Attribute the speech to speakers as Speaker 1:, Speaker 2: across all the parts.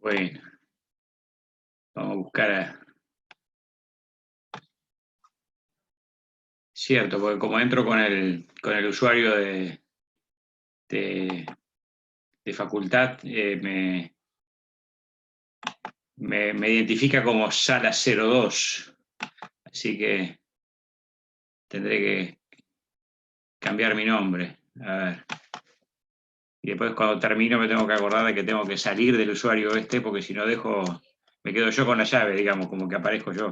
Speaker 1: Bueno, vamos a buscar Cierto, porque como entro con el usuario de, de facultad, me identifica como sala 02, así que tendré que cambiar mi nombre. A ver. Y después cuando termino me tengo que acordar de que tengo que salir del usuario porque si no me quedo yo con la llave, digamos, como que aparezco yo.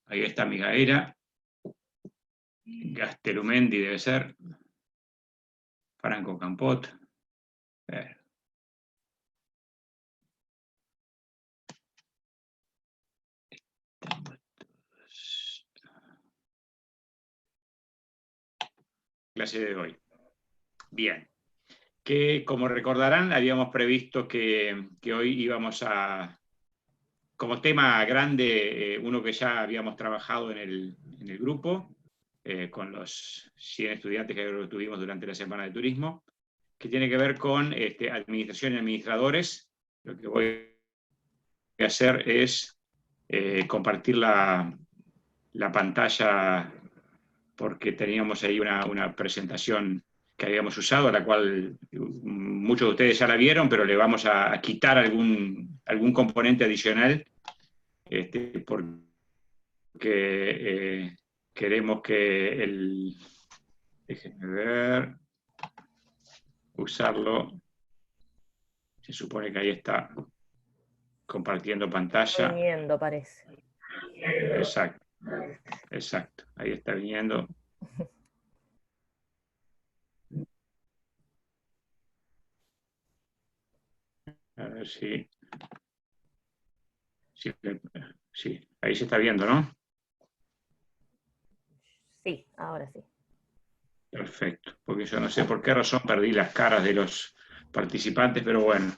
Speaker 1: Ahí está Mijaera. Gastelumendi debe ser. Franco Campot. A ver. Clase de hoy. Bien. Que como recordarán, habíamos previsto que hoy íbamos como tema grande, uno que ya habíamos trabajado en el grupo, con los 100 estudiantes que tuvimos durante la Semana de Turismo, que tiene que ver con administración y administradores. Lo que voy a hacer es compartir la pantalla, porque teníamos ahí una presentación que habíamos usado, la cual muchos de ustedes ya la vieron, pero le vamos a quitar algún componente adicional, porque queremos que déjenme ver, usarlo. Se supone que ahí está compartiendo pantalla.
Speaker 2: Viniendo, parece.
Speaker 1: Exacto, exacto. Ahí está viniendo. A ver si... Sí, ahí se está viendo, ¿no?
Speaker 2: Sí, ahora sí.
Speaker 1: Perfecto, porque yo no sé por qué razón perdí las caras de los participantes, pero bueno,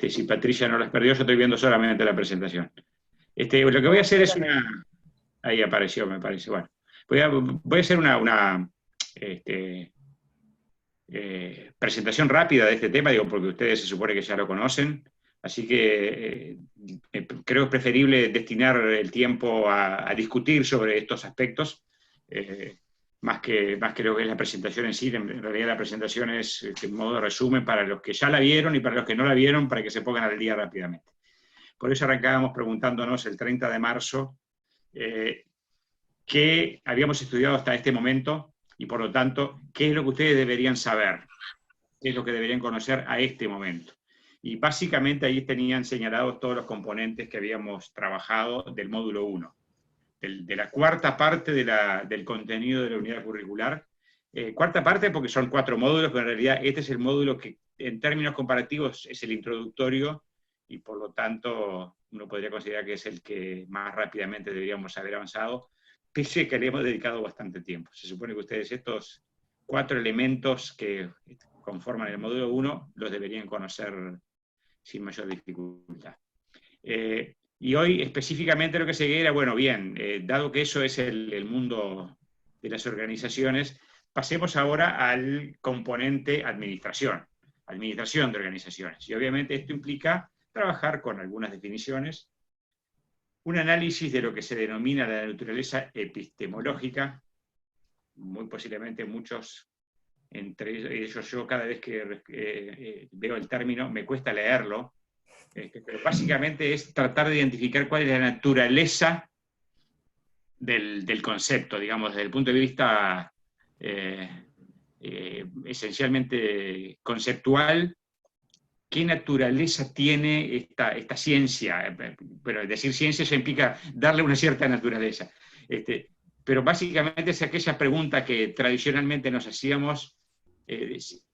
Speaker 1: si Patricia no las perdió, yo estoy viendo solamente la presentación. Lo que voy a hacer es una... Ahí apareció, me parece. Bueno, voy a hacer una presentación rápida de este tema, digo, porque ustedes se supone que ya lo conocen, así que creo que es preferible destinar el tiempo a discutir sobre estos aspectos, más que lo que es la presentación en sí. En realidad la presentación es en modo de resumen para los que ya la vieron y para los que no la vieron, para que se pongan al día rápidamente. Por eso arrancábamos preguntándonos el 30 de marzo qué habíamos estudiado hasta este momento y, por lo tanto, qué es lo que ustedes deberían saber, qué es lo que deberían conocer a este momento. Y básicamente ahí tenían señalados todos los componentes que habíamos trabajado del módulo 1, de la cuarta parte del contenido de la unidad curricular. Cuarta parte porque son 4 módulos, pero en realidad este es el módulo que en términos comparativos es el introductorio y por lo tanto uno podría considerar que es el que más rápidamente deberíamos haber avanzado, pese a que le hemos dedicado bastante tiempo. Se supone que ustedes estos 4 elementos que conforman el módulo 1 los deberían conocer sin mayor dificultad. Y hoy específicamente lo que seguía era, bueno, bien, dado que eso es el mundo de las organizaciones, pasemos ahora al componente administración de organizaciones. Y obviamente esto implica trabajar con algunas definiciones, un análisis de lo que se denomina la naturaleza epistemológica, muy posiblemente muchos, entre ellos yo, cada vez que veo el término, me cuesta leerlo, pero básicamente es tratar de identificar cuál es la naturaleza del concepto, digamos, desde el punto de vista esencialmente conceptual. ¿Qué naturaleza tiene esta ciencia? Pero decir ciencia ya implica darle una cierta naturaleza. Pero básicamente es aquella pregunta que tradicionalmente nos hacíamos: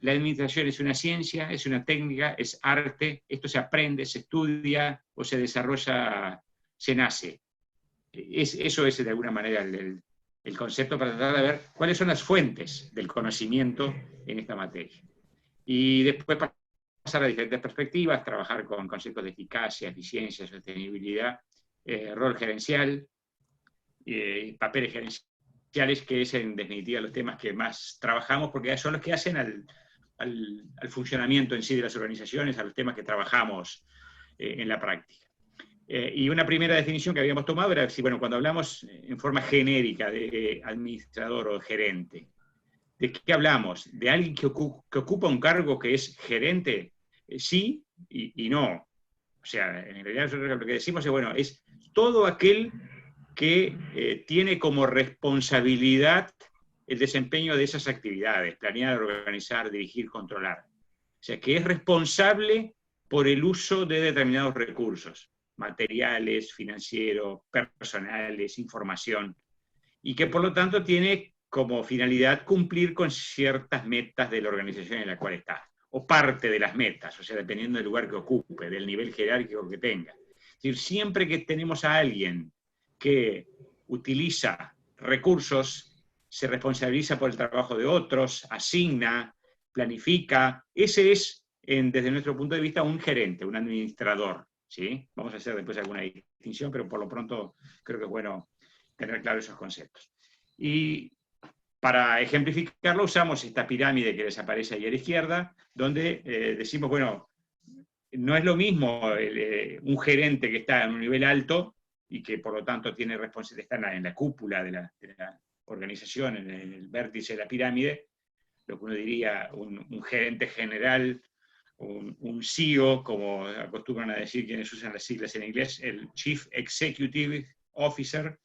Speaker 1: ¿la administración es una ciencia, es una técnica, es arte? ¿Esto se aprende, se estudia o se desarrolla, se nace? Eso es de alguna manera el concepto, para tratar de ver cuáles son las fuentes del conocimiento en esta materia. Y después pasar a diferentes perspectivas, trabajar con conceptos de eficacia, eficiencia, sostenibilidad, rol gerencial, papeles gerenciales, que es en definitiva los temas que más trabajamos, porque son los que hacen al funcionamiento en sí de las organizaciones, a los temas que trabajamos en la práctica. Y una primera definición que habíamos tomado era decir, bueno, cuando hablamos en forma genérica de administrador o gerente, ¿de qué hablamos? ¿De alguien que ocupa un cargo que es gerente? Sí y no. O sea, en realidad nosotros lo que decimos es, bueno, es todo aquel que tiene como responsabilidad el desempeño de esas actividades, planear, organizar, dirigir, controlar. O sea, que es responsable por el uso de determinados recursos, materiales, financieros, personales, información, y que por lo tanto tiene como finalidad cumplir con ciertas metas de la organización en la cual está, o parte de las metas, o sea, dependiendo del lugar que ocupe, del nivel jerárquico que tenga. Es decir, siempre que tenemos a alguien que utiliza recursos, se responsabiliza por el trabajo de otros, asigna, planifica, ese es, desde nuestro punto de vista, un gerente, un administrador, ¿sí? Vamos a hacer después alguna distinción, pero por lo pronto creo que es bueno tener claros esos conceptos. Y para ejemplificarlo usamos esta pirámide que les aparece ahí a la izquierda, donde decimos, bueno, no es lo mismo un gerente que está en un nivel alto y que por lo tanto tiene responsabilidad, está en la cúpula de la organización, en el vértice de la pirámide, lo que uno diría un gerente general, un CEO, como acostumbran a decir quienes usan las siglas en inglés, el Chief Executive Officer,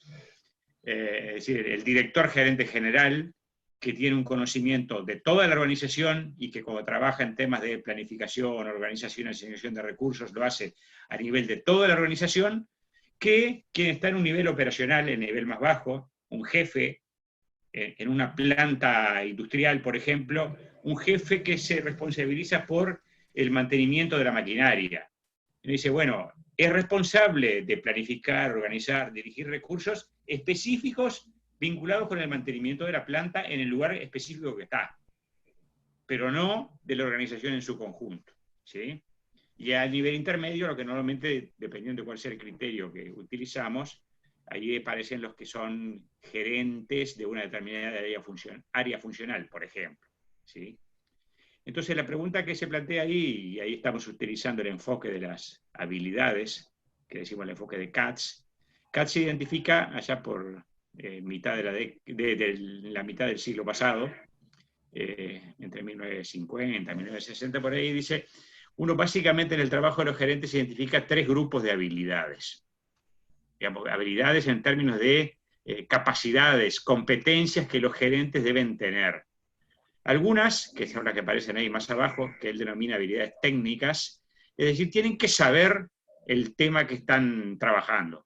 Speaker 1: es decir, el director gerente general, que tiene un conocimiento de toda la organización y que como trabaja en temas de planificación, organización y asignación de recursos, lo hace a nivel de toda la organización, que quien está en un nivel operacional, en nivel más bajo, un jefe en una planta industrial, por ejemplo, un jefe que se responsabiliza por el mantenimiento de la maquinaria. Y dice, bueno, es responsable de planificar, organizar, dirigir recursos específicos vinculados con el mantenimiento de la planta en el lugar específico que está, pero no de la organización en su conjunto, ¿sí? Y a nivel intermedio, lo que normalmente, dependiendo de cuál sea el criterio que utilizamos, ahí aparecen los que son gerentes de una determinada área funcional, por ejemplo, ¿sí? Entonces la pregunta que se plantea ahí, y ahí estamos utilizando el enfoque de las habilidades, que decimos el enfoque de Katz. Katz se identifica allá por mitad de la mitad del siglo pasado, entre 1950 y 1960 por ahí, dice, uno básicamente en el trabajo de los gerentes identifica 3 grupos de habilidades. Digamos, habilidades en términos de capacidades, competencias que los gerentes deben tener. Algunas, que son las que aparecen ahí más abajo, que él denomina habilidades técnicas, es decir, tienen que saber el tema que están trabajando.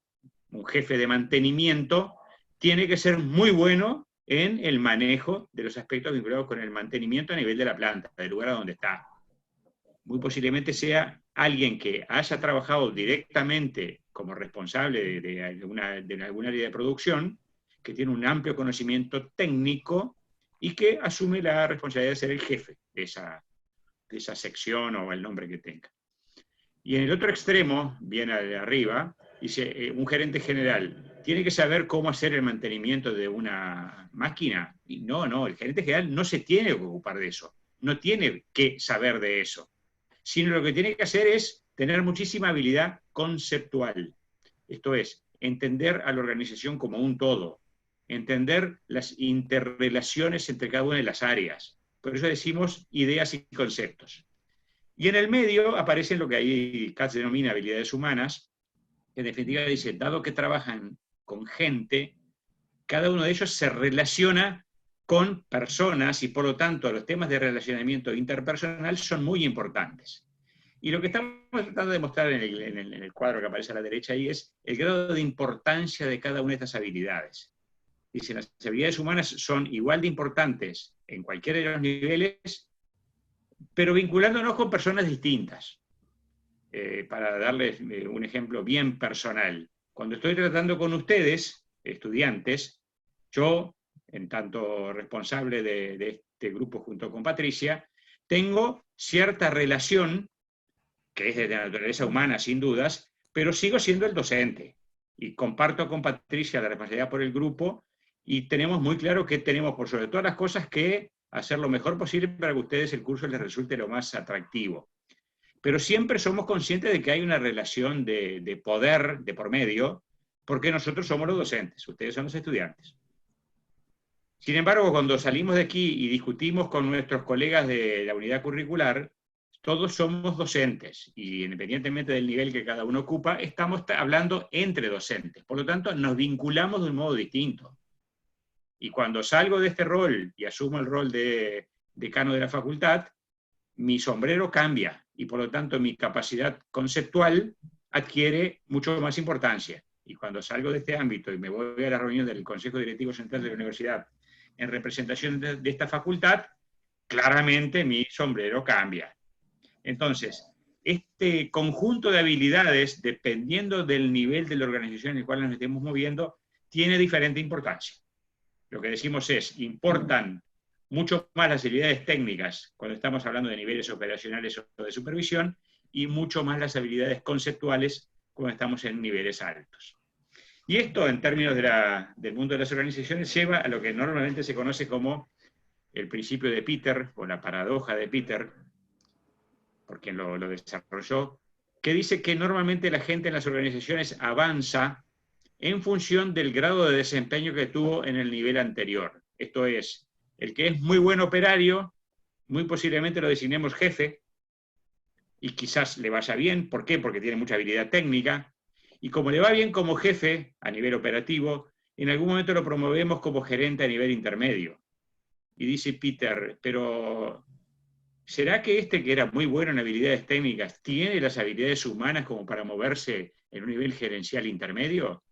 Speaker 1: Un jefe de mantenimiento tiene que ser muy bueno en el manejo de los aspectos vinculados con el mantenimiento a nivel de la planta, del lugar a donde está. Muy posiblemente sea alguien que haya trabajado directamente como responsable de alguna área de producción, que tiene un amplio conocimiento técnico y que asume la responsabilidad de ser el jefe de esa sección o el nombre que tenga. Y en el otro extremo, bien arriba, dice un gerente general, tiene que saber cómo hacer el mantenimiento de una máquina. Y no, el gerente general no se tiene que ocupar de eso, no tiene que saber de eso, sino lo que tiene que hacer es tener muchísima habilidad conceptual. Esto es, entender a la organización como un todo, entender las interrelaciones entre cada una de las áreas. Por eso decimos ideas y conceptos. Y en el medio aparecen lo que ahí Katz denomina habilidades humanas, que en definitiva dice, dado que trabajan con gente, cada uno de ellos se relaciona con personas y por lo tanto los temas de relacionamiento interpersonal son muy importantes. Y lo que estamos tratando de mostrar en el cuadro que aparece a la derecha ahí es el grado de importancia de cada una de estas habilidades. Dice, las habilidades humanas son igual de importantes en cualquiera de los niveles, pero vinculándonos con personas distintas. Para darles un ejemplo bien personal. Cuando estoy tratando con ustedes, estudiantes, yo, en tanto responsable de este grupo junto con Patricia, tengo cierta relación, que es de naturaleza humana sin dudas, pero sigo siendo el docente. Y comparto con Patricia la responsabilidad por el grupo, y tenemos muy claro que tenemos, por sobre todas las cosas, que hacer lo mejor posible para que a ustedes el curso les resulte lo más atractivo. Pero siempre somos conscientes de que hay una relación de poder de por medio, porque nosotros somos los docentes, ustedes son los estudiantes. Sin embargo, cuando salimos de aquí y discutimos con nuestros colegas de la unidad curricular, todos somos docentes, y independientemente del nivel que cada uno ocupa, estamos hablando entre docentes. Por lo tanto, nos vinculamos de un modo distinto. Y cuando salgo de este rol y asumo el rol de decano de la facultad, mi sombrero cambia, y por lo tanto mi capacidad conceptual adquiere mucho más importancia. Y cuando salgo de este ámbito y me voy a la reunión del Consejo Directivo Central de la Universidad en representación de esta facultad, claramente mi sombrero cambia. Entonces, este conjunto de habilidades, dependiendo del nivel de la organización en el cual nos estemos moviendo, tiene diferente importancia. Lo que decimos es, importan mucho más las habilidades técnicas cuando estamos hablando de niveles operacionales o de supervisión, y mucho más las habilidades conceptuales cuando estamos en niveles altos. Y esto, en términos del mundo de las organizaciones, lleva a lo que normalmente se conoce como el principio de Peter, o la paradoja de Peter, por quien lo desarrolló, que dice que normalmente la gente en las organizaciones avanza en función del grado de desempeño que tuvo en el nivel anterior. Esto es, el que es muy buen operario, muy posiblemente lo designemos jefe, y quizás le vaya bien. ¿Por qué? Porque tiene mucha habilidad técnica, y como le va bien como jefe a nivel operativo, en algún momento lo promovemos como gerente a nivel intermedio. Y dice Peter, pero ¿será que este que era muy bueno en habilidades técnicas tiene las habilidades humanas como para moverse en un nivel gerencial intermedio?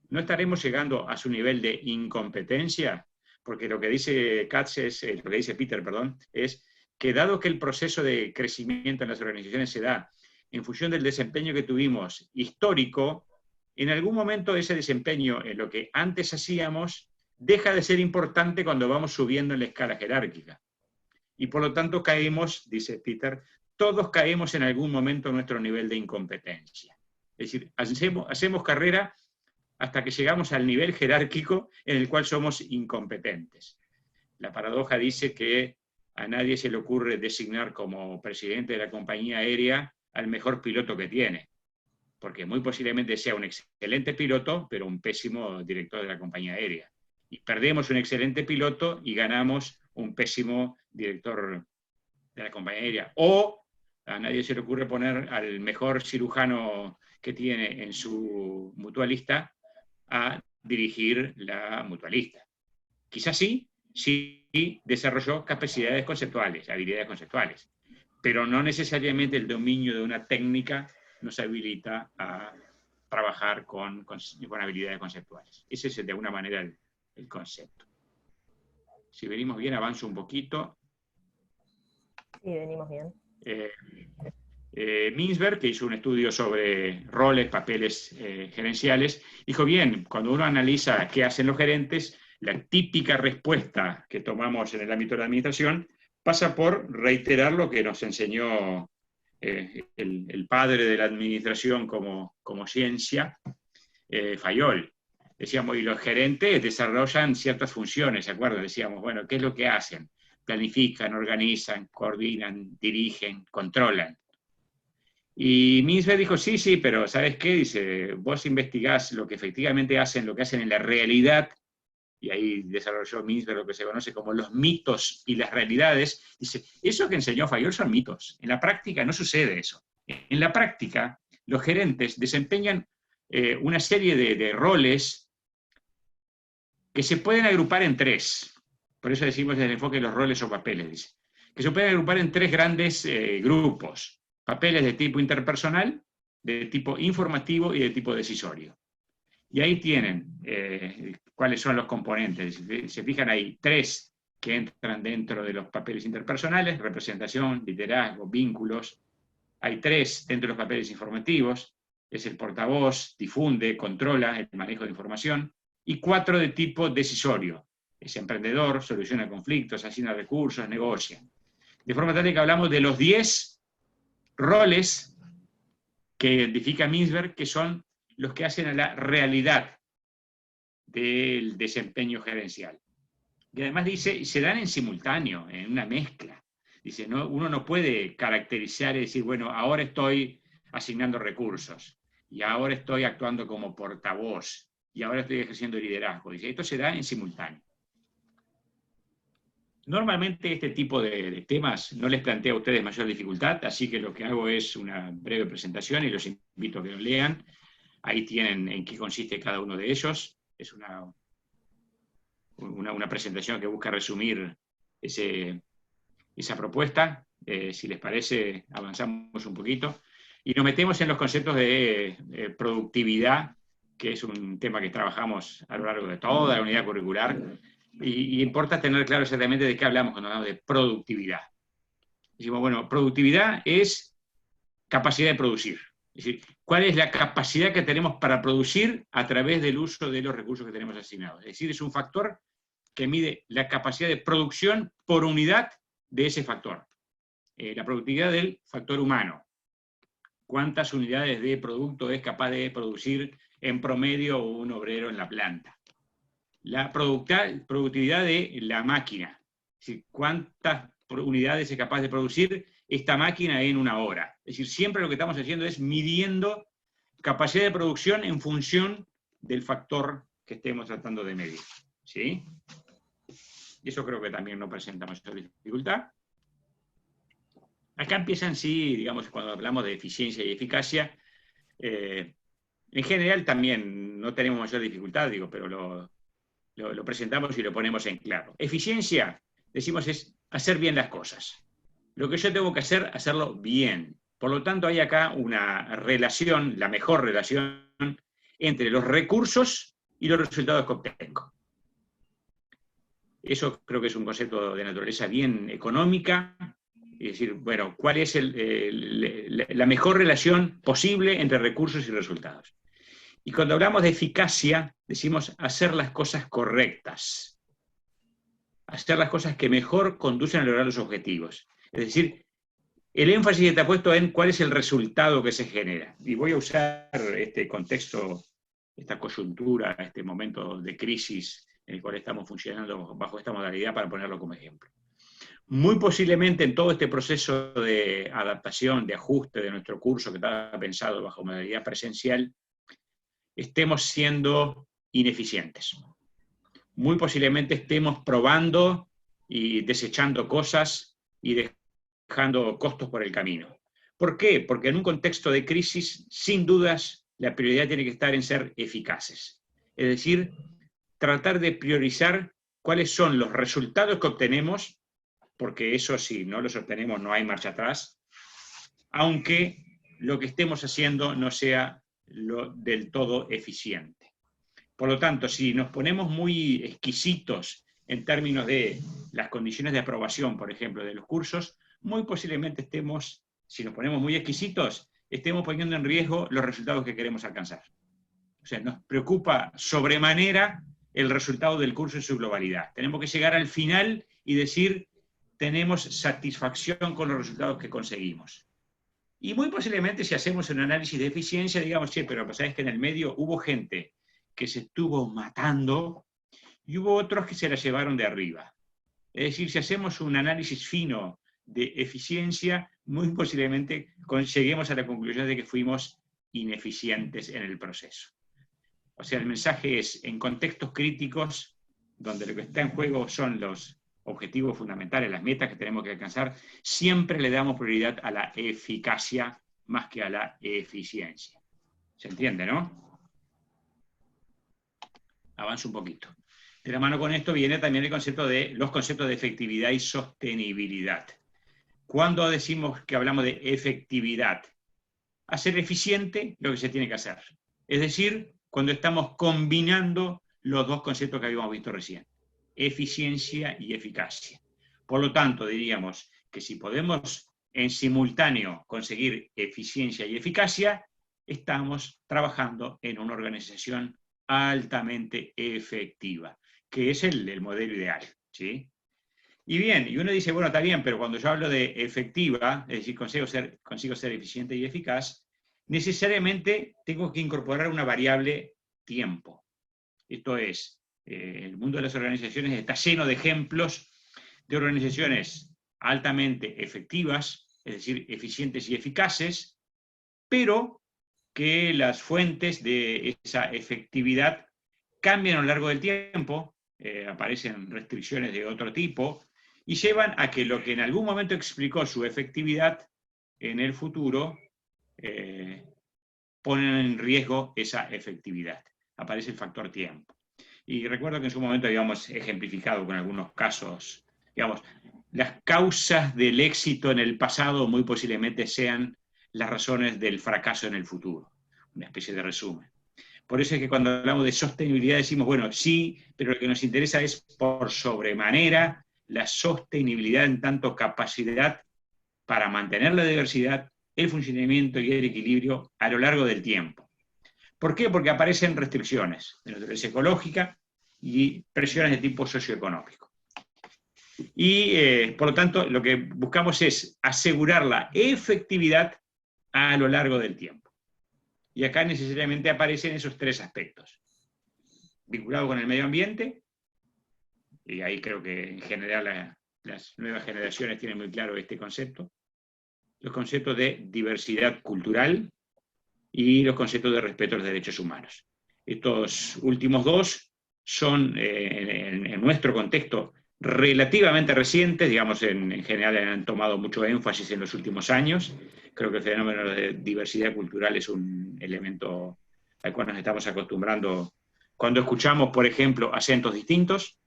Speaker 1: ¿No estaremos llegando a su nivel de incompetencia? Porque lo que dice lo que dice Peter, perdón, es que dado que el proceso de crecimiento en las organizaciones se da en función del desempeño que tuvimos histórico, en algún momento ese desempeño en lo que antes hacíamos deja de ser importante cuando vamos subiendo en la escala jerárquica. Y por lo tanto caemos, dice Peter, todos caemos en algún momento en nuestro nivel de incompetencia. Es decir, hacemos carrera hasta que llegamos al nivel jerárquico en el cual somos incompetentes. La paradoja dice que a nadie se le ocurre designar como presidente de la compañía aérea al mejor piloto que tiene, porque muy posiblemente sea un excelente piloto, pero un pésimo director de la compañía aérea. Y perdemos un excelente piloto y ganamos un pésimo director de la compañía aérea. O a nadie se le ocurre poner al mejor cirujano que tiene en su mutualista a dirigir la mutualista. Quizás sí desarrolló capacidades conceptuales, habilidades conceptuales, pero no necesariamente el dominio de una técnica nos habilita a trabajar con habilidades conceptuales. Ese es de alguna manera el concepto. Si venimos bien, avanzo un poquito.
Speaker 2: Sí, venimos bien.
Speaker 1: Mintzberg, que hizo un estudio sobre roles, papeles gerenciales, dijo, bien, cuando uno analiza qué hacen los gerentes, la típica respuesta que tomamos en el ámbito de la administración pasa por reiterar lo que nos enseñó el padre de la administración como ciencia, Fayol. Decíamos, y los gerentes desarrollan ciertas funciones, ¿se acuerdan? Decíamos, bueno, ¿qué es lo que hacen? Planifican, organizan, coordinan, dirigen, controlan. Y Mintzberg dijo, sí, pero ¿sabes qué? Dice, vos investigás lo que efectivamente hacen, lo que hacen en la realidad, y ahí desarrolló Mintzberg lo que se conoce como los mitos y las realidades. Dice, eso que enseñó Fayol son mitos. En la práctica no sucede eso. En la práctica, los gerentes desempeñan una serie de roles que se pueden agrupar en tres. Por eso decimos desde el enfoque de los roles o papeles, dice. Que se pueden agrupar en tres grandes grupos. Papeles de tipo interpersonal, de tipo informativo y de tipo decisorio. Y ahí tienen cuáles son los componentes. Se fijan ahí, tres que entran dentro de los papeles interpersonales: representación, liderazgo, vínculos. Hay tres dentro de los papeles informativos: es el portavoz, difunde, controla el manejo de información. Y cuatro de tipo decisorio: es emprendedor, soluciona conflictos, asigna recursos, negocia. De forma tal que hablamos de los 10 roles que identifica Mintzberg, que son los que hacen a la realidad del desempeño gerencial. Y además dice, se dan en simultáneo, en una mezcla. Dice, no, uno no puede caracterizar y decir, bueno, ahora estoy asignando recursos, y ahora estoy actuando como portavoz, y ahora estoy ejerciendo liderazgo. Dice, esto se da en simultáneo. Normalmente este tipo de temas no les plantea a ustedes mayor dificultad, así que lo que hago es una breve presentación y los invito a que lo lean. Ahí tienen en qué consiste cada uno de ellos. Es una presentación que busca resumir esa propuesta. Si les parece, avanzamos un poquito. Y nos metemos en los conceptos de productividad, que es un tema que trabajamos a lo largo de toda la unidad curricular. Y importa tener claro exactamente de qué hablamos cuando hablamos de productividad. Decimos, bueno, productividad es capacidad de producir. Es decir, ¿cuál es la capacidad que tenemos para producir a través del uso de los recursos que tenemos asignados? Es decir, es un factor que mide la capacidad de producción por unidad de ese factor. La productividad del factor humano. ¿Cuántas unidades de producto es capaz de producir en promedio un obrero en la planta? La productividad de la máquina. Es decir, ¿cuántas unidades es capaz de producir esta máquina en una hora? Es decir, siempre lo que estamos haciendo es midiendo capacidad de producción en función del factor que estemos tratando de medir. ¿Sí? Y eso creo que también no presenta mayor dificultad. Acá empiezan, sí, digamos, cuando hablamos de eficiencia y eficacia, en general también no tenemos mayor dificultad, digo, pero lo presentamos y lo ponemos en claro. Eficiencia, decimos, es hacer bien las cosas. Lo que yo tengo que hacer, hacerlo bien. Por lo tanto, hay acá una relación, la mejor relación, entre los recursos y los resultados que obtengo. Eso creo que es un concepto de naturaleza bien económica, es decir, bueno, ¿cuál es la mejor relación posible entre recursos y resultados? Y cuando hablamos de eficacia, decimos hacer las cosas correctas, hacer las cosas que mejor conducen a lograr los objetivos. Es decir, el énfasis está puesto en cuál es el resultado que se genera. Y voy a usar este contexto, esta coyuntura, este momento de crisis en el cual estamos funcionando bajo esta modalidad para ponerlo como ejemplo. Muy posiblemente en todo este proceso de adaptación, de ajuste de nuestro curso que estaba pensado bajo modalidad presencial, estemos siendo ineficientes. Muy posiblemente estemos probando y desechando cosas y dejando costos por el camino. ¿Por qué? Porque en un contexto de crisis, sin dudas, la prioridad tiene que estar en ser eficaces. Es decir, tratar de priorizar cuáles son los resultados que obtenemos, porque eso si no los obtenemos no hay marcha atrás, aunque lo que estemos haciendo no sea del todo eficiente. Por lo tanto, si nos ponemos muy exquisitos en términos de las condiciones de aprobación, por ejemplo, de los cursos, muy posiblemente estemos, si nos ponemos muy exquisitos, estemos poniendo en riesgo los resultados que queremos alcanzar. O sea, nos preocupa sobremanera el resultado del curso en su globalidad. Tenemos que llegar al final y decir, tenemos satisfacción con los resultados que conseguimos. Y muy posiblemente si hacemos un análisis de eficiencia, digamos, che, pero sabes que en el medio hubo gente que se estuvo matando y hubo otros que se la llevaron de arriba. Es decir, si hacemos un análisis fino de eficiencia, muy posiblemente lleguemos a la conclusión de que fuimos ineficientes en el proceso. O sea, el mensaje es, en contextos críticos, donde lo que está en juego son los objetivos fundamentales, las metas que tenemos que alcanzar, siempre le damos prioridad a la eficacia más que a la eficiencia. ¿Se entiende, no? Avanzo un poquito. De la mano con esto viene también los conceptos de efectividad y sostenibilidad. ¿Cuándo decimos que hablamos de efectividad? Hacer eficiente lo que se tiene que hacer. Es decir, cuando estamos combinando los dos conceptos que habíamos visto recién, eficiencia y eficacia. Por lo tanto, diríamos que si podemos en simultáneo conseguir eficiencia y eficacia, estamos trabajando en una organización altamente efectiva, que es el modelo ideal, ¿sí? Y bien, y uno dice, bueno, está bien, pero cuando yo hablo de efectiva, es decir, consigo ser eficiente y eficaz, necesariamente tengo que incorporar una variable tiempo. Esto es, el mundo de las organizaciones está lleno de ejemplos de organizaciones altamente efectivas, es decir, eficientes y eficaces, pero que las fuentes de esa efectividad cambian a lo largo del tiempo, aparecen restricciones de otro tipo, y llevan a que lo que en algún momento explicó su efectividad, en el futuro ponen en riesgo esa efectividad. Aparece el factor tiempo. Y recuerdo que en su momento habíamos ejemplificado con algunos casos, digamos, las causas del éxito en el pasado muy posiblemente sean las razones del fracaso en el futuro. Una especie de resumen. Por eso es que cuando hablamos de sostenibilidad decimos, bueno, sí, pero lo que nos interesa es por sobremanera la sostenibilidad en tanto capacidad para mantener la diversidad, el funcionamiento y el equilibrio a lo largo del tiempo. ¿Por qué? Porque aparecen restricciones de naturaleza ecológica y presiones de tipo socioeconómico. Y por lo tanto, lo que buscamos es asegurar la efectividad a lo largo del tiempo. Y acá necesariamente aparecen esos tres aspectos. Vinculado con el medio ambiente, y ahí creo que en general las nuevas generaciones tienen muy claro este concepto, los conceptos de diversidad cultural y los conceptos de respeto a los derechos humanos. Estos últimos dos son, en nuestro contexto, relativamente recientes, digamos, en general han tomado mucho énfasis en los últimos años. Creo que el fenómeno de diversidad cultural es un elemento al cual nos estamos acostumbrando cuando escuchamos, por ejemplo, acentos distintos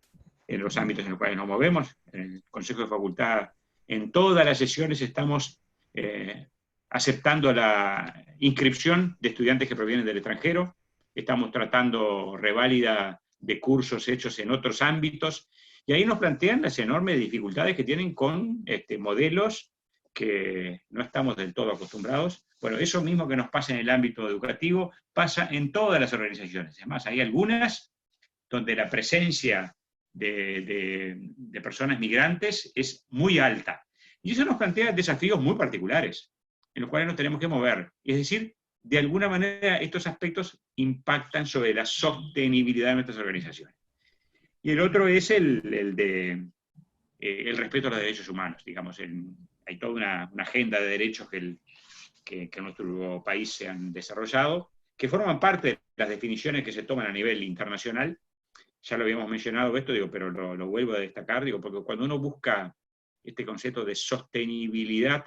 Speaker 1: en los ámbitos en los cuales nos movemos. En el Consejo de Facultad, en todas las sesiones estamos aceptando la inscripción de estudiantes que provienen del extranjero, estamos tratando reválida de cursos hechos en otros ámbitos, y ahí nos plantean las enormes dificultades que tienen con modelos que no estamos del todo acostumbrados. Bueno, eso mismo que nos pasa en el ámbito educativo, pasa en todas las organizaciones. Es más, hay algunas donde la presencia de personas migrantes es muy alta. Y eso nos plantea desafíos muy particulares, en los cuales nos tenemos que mover. Es decir, de alguna manera estos aspectos impactan sobre la sostenibilidad de nuestras organizaciones. Y el otro es el respeto a los derechos humanos. Digamos, hay toda una agenda de derechos que en nuestro país se han desarrollado, que forman parte de las definiciones que se toman a nivel internacional. Ya lo habíamos mencionado esto, digo, pero lo vuelvo a destacar, digo, porque cuando uno busca este concepto de sostenibilidad,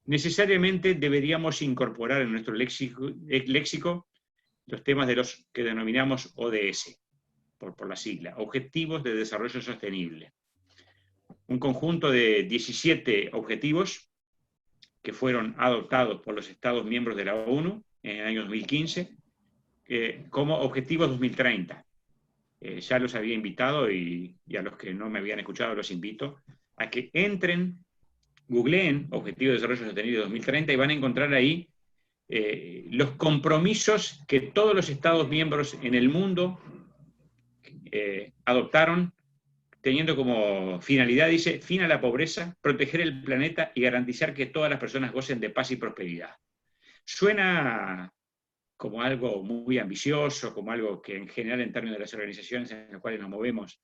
Speaker 1: necesariamente deberíamos incorporar en nuestro léxico los temas de los que denominamos ODS, por la sigla, Objetivos de Desarrollo Sostenible. Un conjunto de 17 objetivos que fueron adoptados por los Estados miembros de la ONU en el año 2015 como Objetivos 2030. Ya los había invitado y a los que no me habían escuchado los invito a que entren, googleen Objetivos de Desarrollo Sostenible 2030 y van a encontrar ahí los compromisos que todos los Estados miembros en el mundo adoptaron, teniendo como finalidad, dice, fin a la pobreza, proteger el planeta y garantizar que todas las personas gocen de paz y prosperidad. Suena como algo muy ambicioso, como algo que en general en términos de las organizaciones en las cuales nos movemos,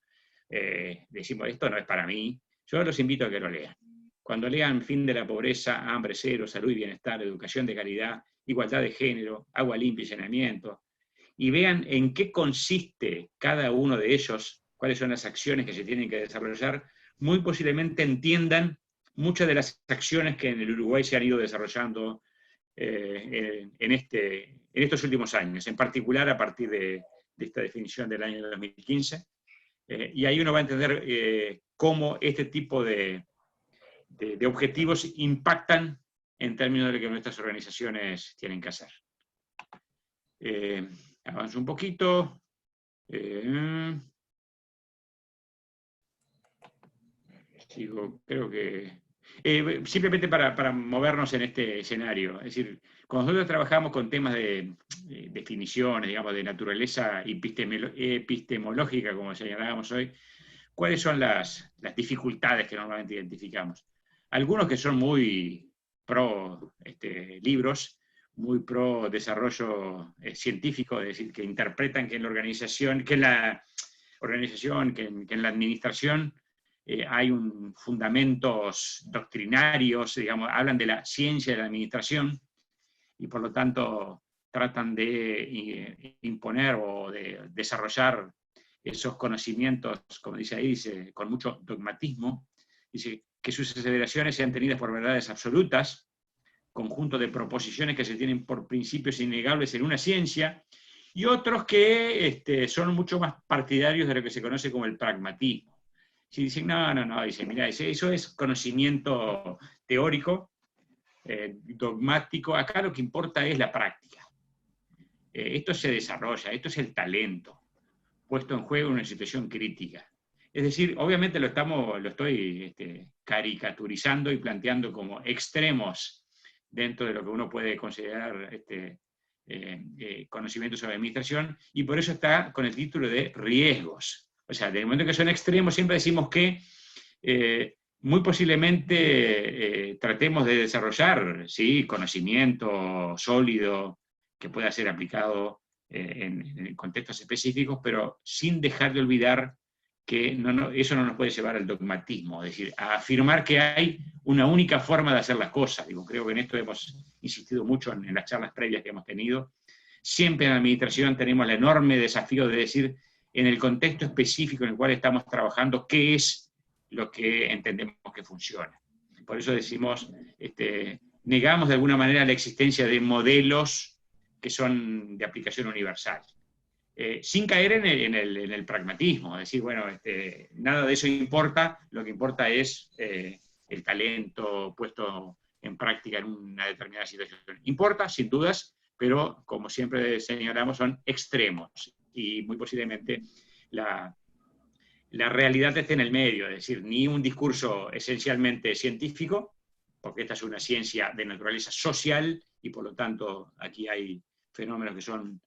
Speaker 1: decimos, esto no es para mí. Yo los invito a que lo lean. Cuando lean fin de la pobreza, hambre cero, salud y bienestar, educación de calidad, igualdad de género, agua limpia y saneamiento, y vean en qué consiste cada uno de ellos, cuáles son las acciones que se tienen que desarrollar, muy posiblemente entiendan muchas de las acciones que en el Uruguay se han ido desarrollando en estos últimos años, en particular a partir de esta definición del año 2015, y ahí uno va a entender cómo este tipo de objetivos impactan en términos de lo que nuestras organizaciones tienen que hacer. Avanzo un poquito. Sigo, creo que... simplemente para movernos en este escenario, es decir, cuando nosotros trabajamos con temas de definiciones, digamos, de naturaleza epistemológica, como señalábamos hoy, ¿cuáles son las dificultades que normalmente identificamos? Algunos que son muy pro libros, muy pro desarrollo científico, es decir, que interpretan que en la organización, que en la que en la administración hay fundamentos doctrinarios, digamos, hablan de la ciencia de la administración y por lo tanto tratan de imponer o de desarrollar esos conocimientos, como dice ahí, dice, con mucho dogmatismo. Dice que sus aseveraciones sean tenidas por verdades absolutas, conjunto de proposiciones que se tienen por principios innegables en una ciencia, y otros que son mucho más partidarios de lo que se conoce como el pragmatismo. Si dicen, no, dice, mira, eso es conocimiento teórico, dogmático, acá lo que importa es la práctica. Esto se desarrolla, esto es el talento, puesto en juego en una situación crítica. Es decir, obviamente lo estoy caricaturizando y planteando como extremos dentro de lo que uno puede considerar conocimiento sobre administración, y por eso está con el título de riesgos. O sea, del momento que son extremos, siempre decimos que muy posiblemente tratemos de desarrollar, ¿sí?, conocimiento sólido que pueda ser aplicado en contextos específicos, pero sin dejar de olvidar que eso no nos puede llevar al dogmatismo, es decir, a afirmar que hay una única forma de hacer las cosas. Digo, creo que en esto hemos insistido mucho en las charlas previas que hemos tenido. Siempre en la administración tenemos el enorme desafío de decir, en el contexto específico en el cual estamos trabajando, qué es lo que entendemos que funciona. Por eso decimos, negamos de alguna manera la existencia de modelos que son de aplicación universal. Sin caer en el pragmatismo, es decir, bueno, nada de eso importa, lo que importa es el talento puesto en práctica en una determinada situación. Importa, sin dudas, pero como siempre señalamos, son extremos, y muy posiblemente la realidad está en el medio, es decir, ni un discurso esencialmente científico, porque esta es una ciencia de naturaleza social, y por lo tanto aquí hay fenómenos que son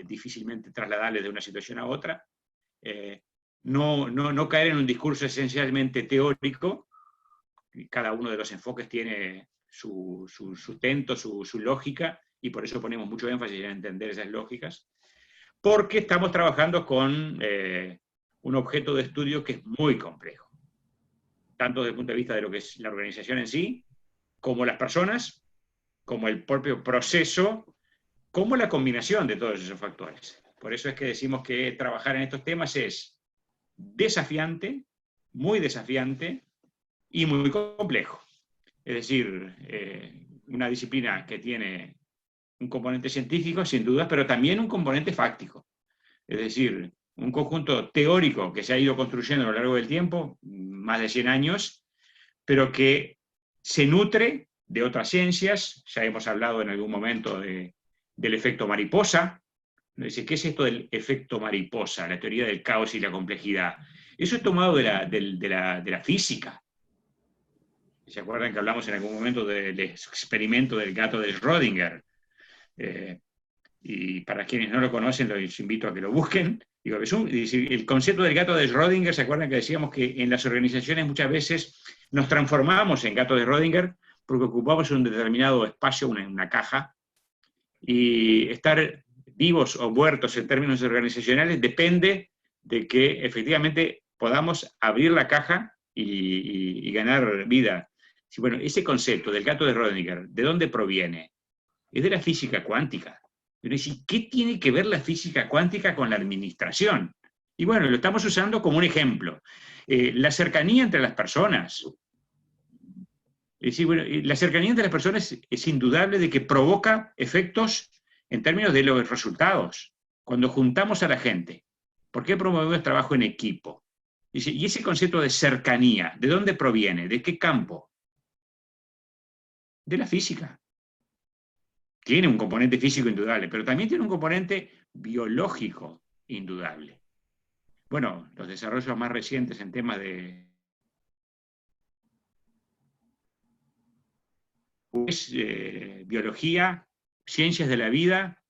Speaker 1: difícilmente trasladables de una situación a otra. No caer en un discurso esencialmente teórico, cada uno de los enfoques tiene su sustento, su lógica, y por eso ponemos mucho énfasis en entender esas lógicas, porque estamos trabajando con un objeto de estudio que es muy complejo, tanto desde el punto de vista de lo que es la organización en sí, como las personas, como el propio proceso, como la combinación de todos esos factores. Por eso es que decimos que trabajar en estos temas es desafiante, muy desafiante y muy complejo. Es decir, una disciplina que tiene un componente científico, sin dudas, pero también un componente fáctico. Es decir, un conjunto teórico que se ha ido construyendo a lo largo del tiempo, más de 100 años, pero que se nutre de otras ciencias. Ya hemos hablado en algún momento del efecto mariposa. Dice, ¿qué es esto del efecto mariposa? La teoría del caos y la complejidad. Eso es tomado de la física. ¿Se acuerdan que hablamos en algún momento del experimento del gato de Schrödinger? Y para quienes no lo conocen, los invito a que lo busquen. Digo, el concepto del gato de Schrödinger, ¿se acuerdan que decíamos que en las organizaciones muchas veces nos transformamos en gato de Schrödinger porque ocupamos un determinado espacio, una caja, y estar vivos o muertos en términos organizacionales depende de que efectivamente podamos abrir la caja y ganar vida. Sí, bueno, ese concepto del gato de Schrödinger, ¿de dónde proviene? Es de la física cuántica. Pero ¿qué tiene que ver la física cuántica con la administración? Y bueno, lo estamos usando como un ejemplo. La cercanía entre las personas. Es decir, bueno, la cercanía entre las personas es indudable de que provoca efectos en términos de los resultados. Cuando juntamos a la gente, ¿por qué promovemos trabajo en equipo? Y ese concepto de cercanía, ¿de dónde proviene? ¿De qué campo? De la física. Tiene un componente físico indudable, pero también tiene un componente biológico indudable. Bueno, los desarrollos más recientes en temas de biología, ciencias de la vida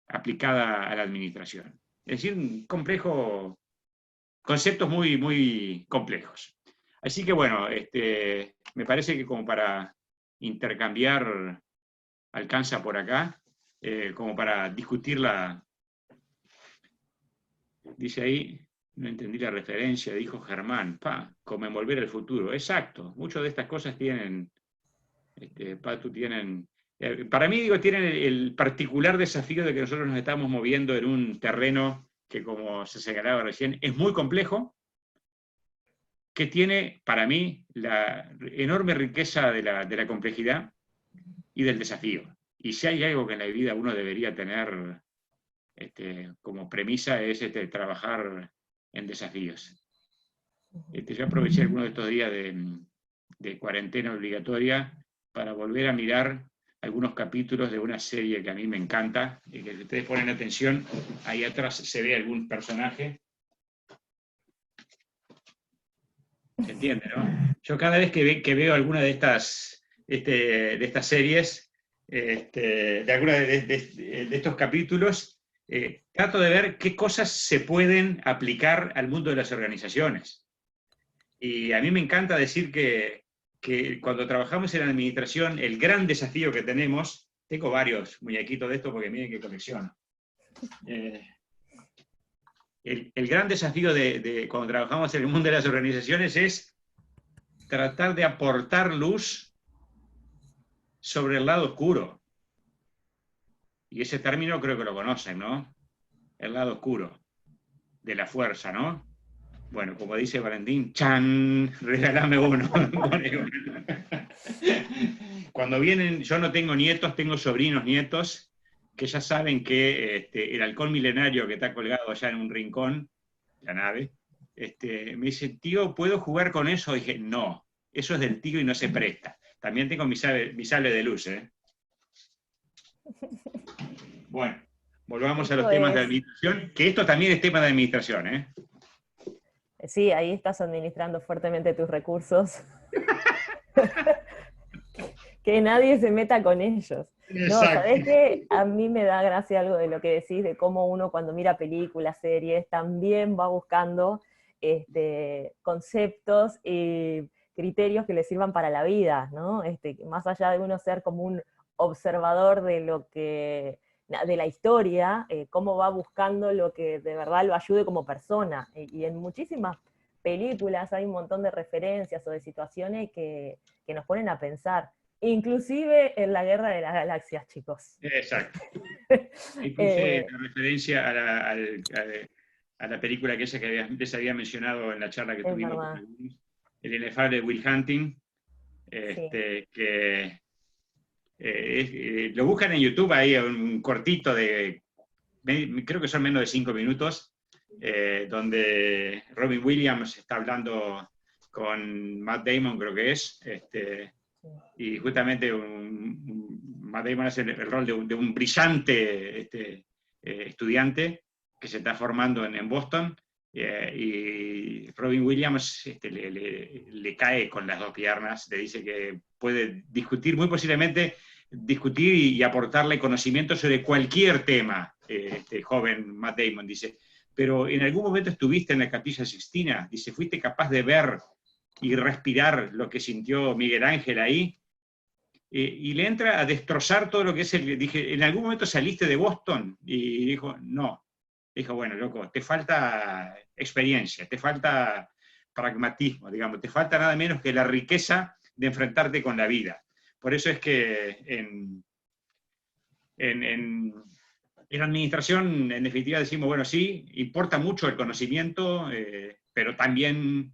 Speaker 1: aplicada a la administración. Es decir, un complejo conceptos muy, muy complejos. Así que bueno, me parece que como para intercambiar alcanza por acá, como para discutirla, dice ahí, no entendí la referencia, dijo Germán, como en Volver al Futuro. Exacto, muchas de estas cosas tienen, Patu, tienen, para mí digo, tienen el particular desafío de que nosotros nos estamos moviendo en un terreno que, como se señalaba recién, es muy complejo, que tiene para mí la enorme riqueza de la complejidad y del desafío. Y si hay algo que en la vida uno debería tener como premisa es trabajar en desafíos. Yo aproveché algunos de estos días de cuarentena obligatoria para volver a mirar algunos capítulos de una serie que a mí me encanta, y que si ustedes ponen atención, ahí atrás se ve algún personaje. ¿Se entiende, no? Yo cada vez que veo alguna de estas series, de alguna de estos capítulos, trato de ver qué cosas se pueden aplicar al mundo de las organizaciones. Y a mí me encanta decir que cuando trabajamos en la administración, el gran desafío que tenemos, tengo varios muñequitos de esto porque miren qué colección. El gran desafío de cuando trabajamos en el mundo de las organizaciones es tratar de aportar luz sobre el lado oscuro. Y ese término creo que lo conocen, ¿no? El lado oscuro de la fuerza, ¿no? Bueno, como dice Valentín, ¡chan! Regálame uno. Cuando vienen, yo no tengo nietos, tengo sobrinos nietos, que ya saben que el halcón milenario que está colgado allá en un rincón, la nave, me dice, tío, ¿puedo jugar con eso? Y dije, no, eso es del tío y no se presta. También tengo mi sable de luz, ¿eh? Bueno, volvamos a los temas de administración, que esto también es tema de administración, ¿eh?
Speaker 2: Sí, ahí estás administrando fuertemente tus recursos. Que nadie se meta con ellos. No, ¿sabés qué? A mí me da gracia algo de lo que decís, de cómo uno cuando mira películas, series, también va buscando conceptos y criterios que le sirvan para la vida, ¿no? Más allá de uno ser como un observador de lo que, de la historia, cómo va buscando lo que de verdad lo ayude como persona. Y en muchísimas películas hay un montón de referencias o de situaciones que nos ponen a pensar. Inclusive en la Guerra de las Galaxias, chicos.
Speaker 1: Exacto. Y puse la referencia a la película que les había mencionado en la charla que tuvimos con algunos, El inefable Will Hunting, que lo buscan en YouTube, ahí un cortito creo que son menos de 5 minutos, donde Robin Williams está hablando con Matt Damon, creo que es, y justamente Matt Damon hace el rol de un brillante estudiante que se está formando en Boston, y Robin Williams le cae con las dos piernas, le dice que puede discutir, muy posiblemente discutir y aportarle conocimiento sobre cualquier tema, joven Matt Damon, dice, pero en algún momento estuviste en la Capilla Sixtina, dice, fuiste capaz de ver y respirar lo que sintió Miguel Ángel ahí, y le entra a destrozar todo lo que es dije, ¿en algún momento saliste de Boston? Y dijo, no. Dijo, bueno, loco, te falta experiencia, te falta pragmatismo, digamos, te falta nada menos que la riqueza de enfrentarte con la vida. Por eso es que en administración, en definitiva, decimos, bueno, sí, importa mucho el conocimiento, pero también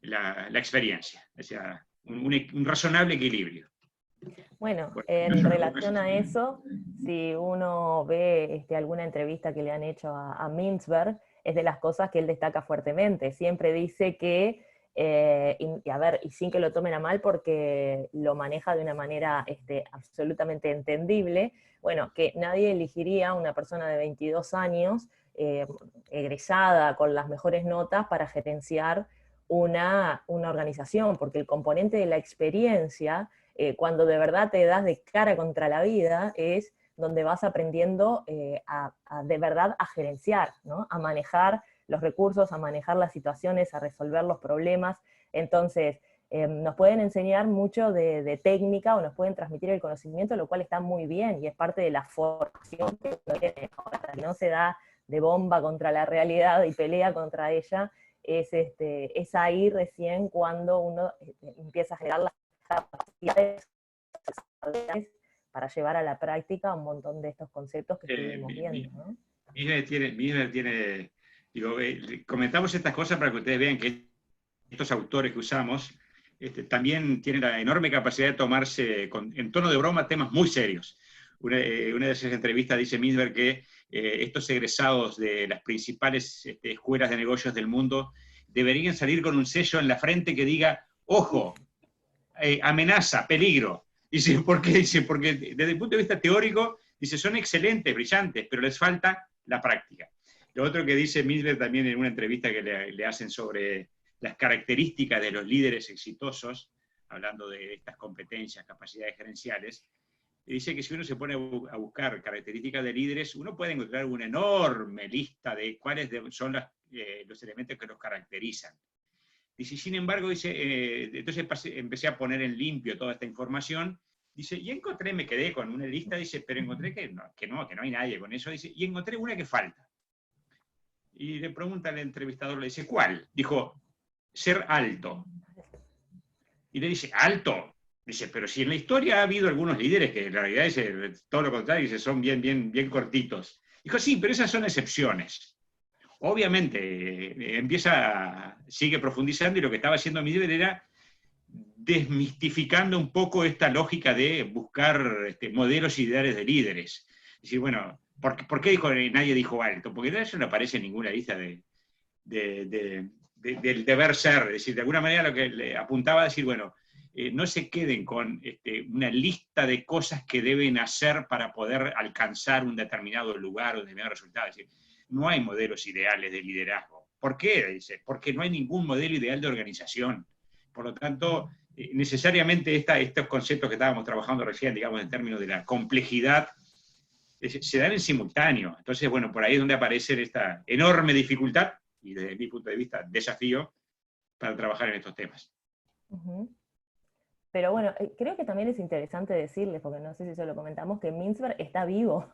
Speaker 1: la experiencia, o sea, un razonable equilibrio.
Speaker 2: Bueno, en relación a eso, si uno ve alguna entrevista que le han hecho a Mintzberg, es de las cosas que él destaca fuertemente. Siempre dice que, y sin que lo tomen a mal porque lo maneja de una manera absolutamente entendible, bueno, que nadie elegiría a una persona de 22 años, egresada con las mejores notas, para gerenciar una organización, porque el componente de la experiencia, cuando de verdad te das de cara contra la vida, es donde vas aprendiendo de verdad a gerenciar, ¿no? A manejar los recursos, a manejar las situaciones, a resolver los problemas. Entonces, nos pueden enseñar mucho de técnica o nos pueden transmitir el conocimiento, lo cual está muy bien y es parte de la formación que uno tiene. Ahora, si no se da de bomba contra la realidad y pelea contra ella, es ahí recién cuando uno empieza a generar las capacidades para llevar a la práctica un montón de estos conceptos que estuvimos viendo, ¿no?
Speaker 1: Misner tiene, digo, comentamos estas cosas para que ustedes vean que estos autores que usamos también tienen la enorme capacidad de tomarse en tono de broma temas muy serios. Una de esas entrevistas dice Misner que estos egresados de las principales escuelas de negocios del mundo deberían salir con un sello en la frente que diga, ojo, amenaza, peligro. Dice, ¿por qué? Dice, porque desde el punto de vista teórico, dice, son excelentes, brillantes, pero les falta la práctica. Lo otro que dice Misner también en una entrevista que le hacen sobre las características de los líderes exitosos, hablando de estas competencias, capacidades gerenciales, dice que si uno se pone a buscar características de líderes, uno puede encontrar una enorme lista de cuáles son los elementos que los caracterizan. Dice, sin embargo, dice, entonces empecé a poner en limpio toda esta información, dice, y encontré, me quedé con una lista, dice, pero encontré que no hay nadie con eso, dice, y encontré una que falta. Y le pregunta al entrevistador, le dice, ¿cuál? Dijo, ser alto. Y le dice, ¿alto? Dice, pero si en la historia ha habido algunos líderes que en realidad es todo lo contrario, dice, son bien cortitos. Dijo, sí, pero esas son excepciones. Obviamente, sigue profundizando y lo que estaba haciendo Misner era desmistificando un poco esta lógica de buscar modelos ideales de líderes. Es decir, bueno, ¿por qué nadie dijo alto? Porque eso no aparece en ninguna lista del deber ser. Es decir, de alguna manera lo que le apuntaba a decir, bueno, no se queden con una lista de cosas que deben hacer para poder alcanzar un determinado lugar o un determinado resultado. Es decir, no hay modelos ideales de liderazgo. ¿Por qué? Dice, porque no hay ningún modelo ideal de organización. Por lo tanto, necesariamente estos conceptos que estábamos trabajando recién, digamos, en términos de la complejidad, se dan en simultáneo. Entonces, bueno, por ahí es donde aparece esta enorme dificultad, y desde mi punto de vista, desafío, para trabajar en estos temas.
Speaker 2: Uh-huh. Pero bueno, creo que también es interesante decirles, porque no sé si se lo comentamos, que Mintzberg está vivo,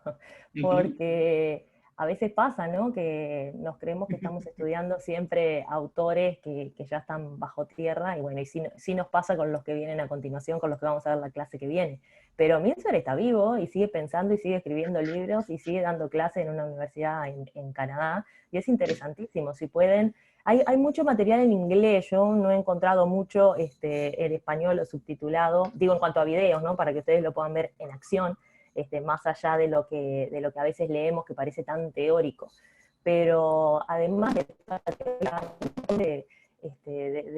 Speaker 2: porque a veces pasa, ¿no? Que nos creemos que estamos estudiando siempre autores que ya están bajo tierra, y bueno, y sí nos pasa con los que vienen a continuación, con los que vamos a ver la clase que viene. Pero Mintzberg está vivo, y sigue pensando, y sigue escribiendo libros, y sigue dando clases en una universidad en Canadá, y es interesantísimo. Si pueden... Hay mucho material en inglés, yo no he encontrado mucho en español o subtitulado, digo en cuanto a videos, ¿no? Para que ustedes lo puedan ver en acción, más allá de lo que a veces leemos que parece tan teórico. Pero además de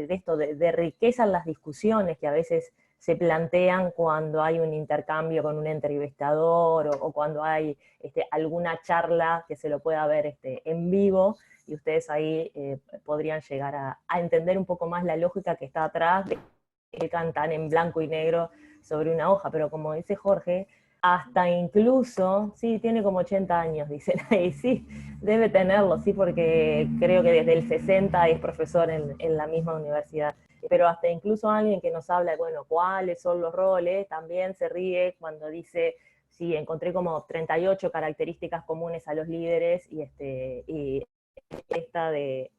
Speaker 2: esto, de riqueza en las discusiones que a veces se plantean cuando hay un intercambio con un entrevistador o cuando hay alguna charla que se lo pueda ver en vivo, y ustedes ahí podrían llegar a entender un poco más la lógica que está atrás de que cantan en blanco y negro sobre una hoja, pero como dice Jorge, hasta incluso, sí, tiene como 80 años, dicen ahí, sí, debe tenerlo, sí, porque creo que desde el 60 es profesor en la misma universidad, pero hasta incluso alguien que nos habla de, bueno, cuáles son los roles, también se ríe cuando dice, sí, encontré como 38 características comunes a los líderes, y esta de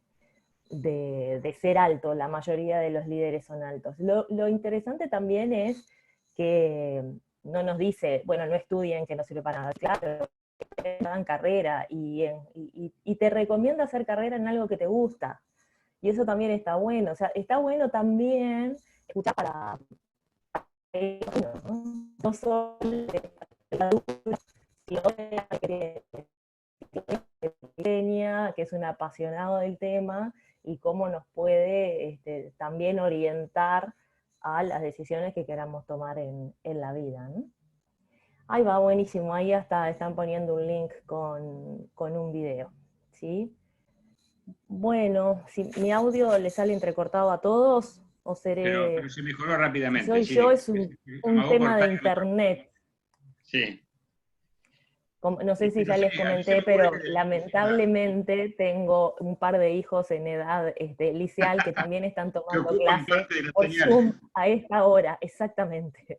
Speaker 2: ser alto, la mayoría de los líderes son altos. Lo interesante también es que no nos dice, bueno, no estudien, que no sirve para nada, claro, hagan carrera, y te recomienda hacer carrera en algo que te gusta, y eso también está bueno. O sea, está bueno también escuchar para no solo que es un apasionado del tema, y cómo nos puede también orientar a las decisiones que queramos tomar en la vida, ¿no? Ahí va, buenísimo, ahí hasta están poniendo un link con un video, ¿sí? Bueno, si mi audio le sale entrecortado a todos, o seré...
Speaker 1: Pero se mejoró rápidamente.
Speaker 2: Si soy yo, es un tema de internet.
Speaker 1: Sí.
Speaker 2: No sé si ya les comenté, pero lamentablemente tengo un par de hijos en edad liceal que también están tomando clase por Zoom a esta hora, exactamente.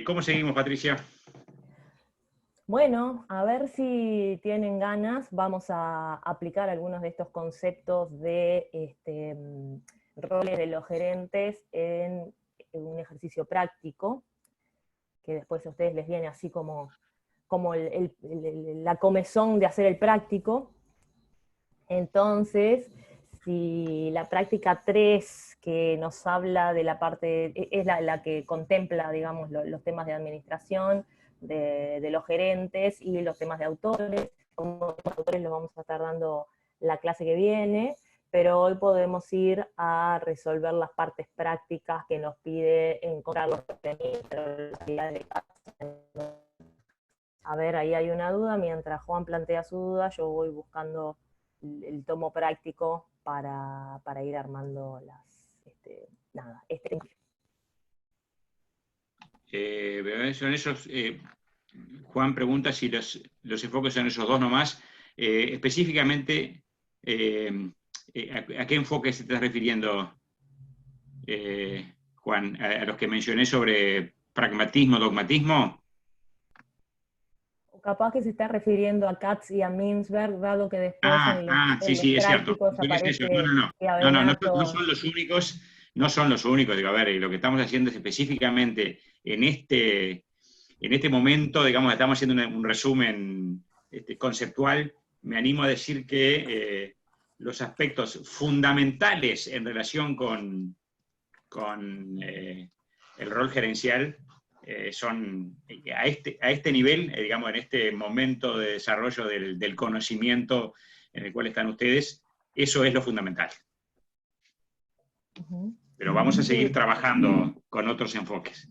Speaker 1: ¿Cómo seguimos, Patricia?
Speaker 2: Bueno, a ver si tienen ganas, vamos a aplicar algunos de estos conceptos de roles de los gerentes en un ejercicio práctico, que después a ustedes les viene así como la comezón de hacer el práctico. Entonces, si la práctica 3, que nos habla de la parte, es la que contempla, digamos, los temas de administración, de los gerentes y los temas de autores. Como autores los vamos a estar dando la clase que viene, pero hoy podemos ir a resolver las partes prácticas que nos pide encontrar los registros. A ver, ahí hay una duda. Mientras Juan plantea su duda, yo voy buscando el tomo práctico para ir armando
Speaker 1: Son esos, Juan pregunta si los enfoques son esos dos nomás. Específicamente, ¿a qué enfoque se está refiriendo, Juan? ¿A los que mencioné sobre pragmatismo, dogmatismo?
Speaker 2: O capaz que se está refiriendo a Katz y a Mintzberg, dado que después en
Speaker 1: sí,
Speaker 2: los
Speaker 1: es cierto.
Speaker 2: aparece
Speaker 1: No son los únicos, no son los únicos. Digo, a ver, lo que estamos haciendo es específicamente en este momento, digamos, estamos haciendo un resumen conceptual. Me animo a decir que los aspectos fundamentales en relación con el rol gerencial son a este nivel, digamos, en este momento de desarrollo del conocimiento en el cual están ustedes, eso es lo fundamental. Pero vamos a seguir trabajando con otros enfoques.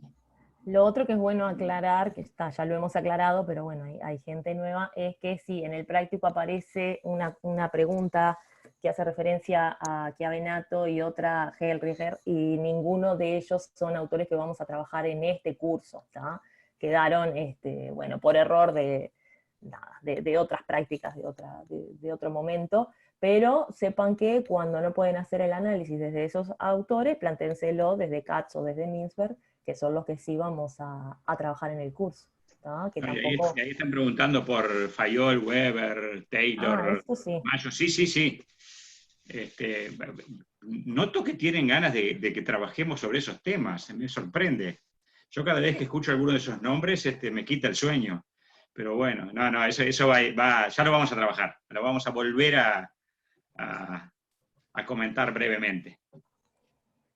Speaker 2: Lo otro que es bueno aclarar, que ya lo hemos aclarado, pero bueno, hay gente nueva, es que sí, en el práctico aparece una pregunta que hace referencia a Chiavenato y otra a Hellriger, y ninguno de ellos son autores que vamos a trabajar en este curso, ¿tá? Quedaron, bueno, por error de otras prácticas de otro momento, pero sepan que cuando no pueden hacer el análisis desde esos autores, plantéenselo desde Katz o desde Mintzberg, que son los que sí vamos a trabajar en el curso. Que tampoco...
Speaker 1: ahí están preguntando por Fayol, Weber, Taylor,
Speaker 2: sí.
Speaker 1: Mayo. Sí. Noto que tienen ganas de que trabajemos sobre esos temas, me sorprende. Yo cada vez que escucho alguno de esos nombres me quita el sueño. Pero bueno, eso va, ya lo vamos a trabajar, lo vamos a volver a comentar brevemente.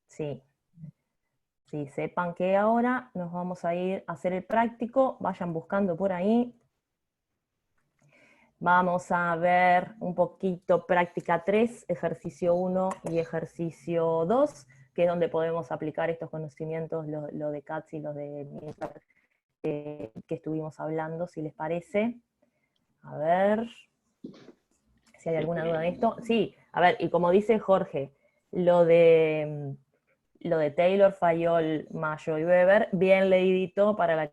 Speaker 2: Sí. Sí, sepan que ahora nos vamos a ir a hacer el práctico, vayan buscando por ahí. Vamos a ver un poquito práctica 3, ejercicio 1 y ejercicio 2, que es donde podemos aplicar estos conocimientos, lo de Katz y lo de Mintzberg, que estuvimos hablando, si les parece. A ver si hay alguna duda de esto. Sí, a ver, y como dice Jorge, lo de Taylor, Fayol, Mayo y Weber, bien leidito para la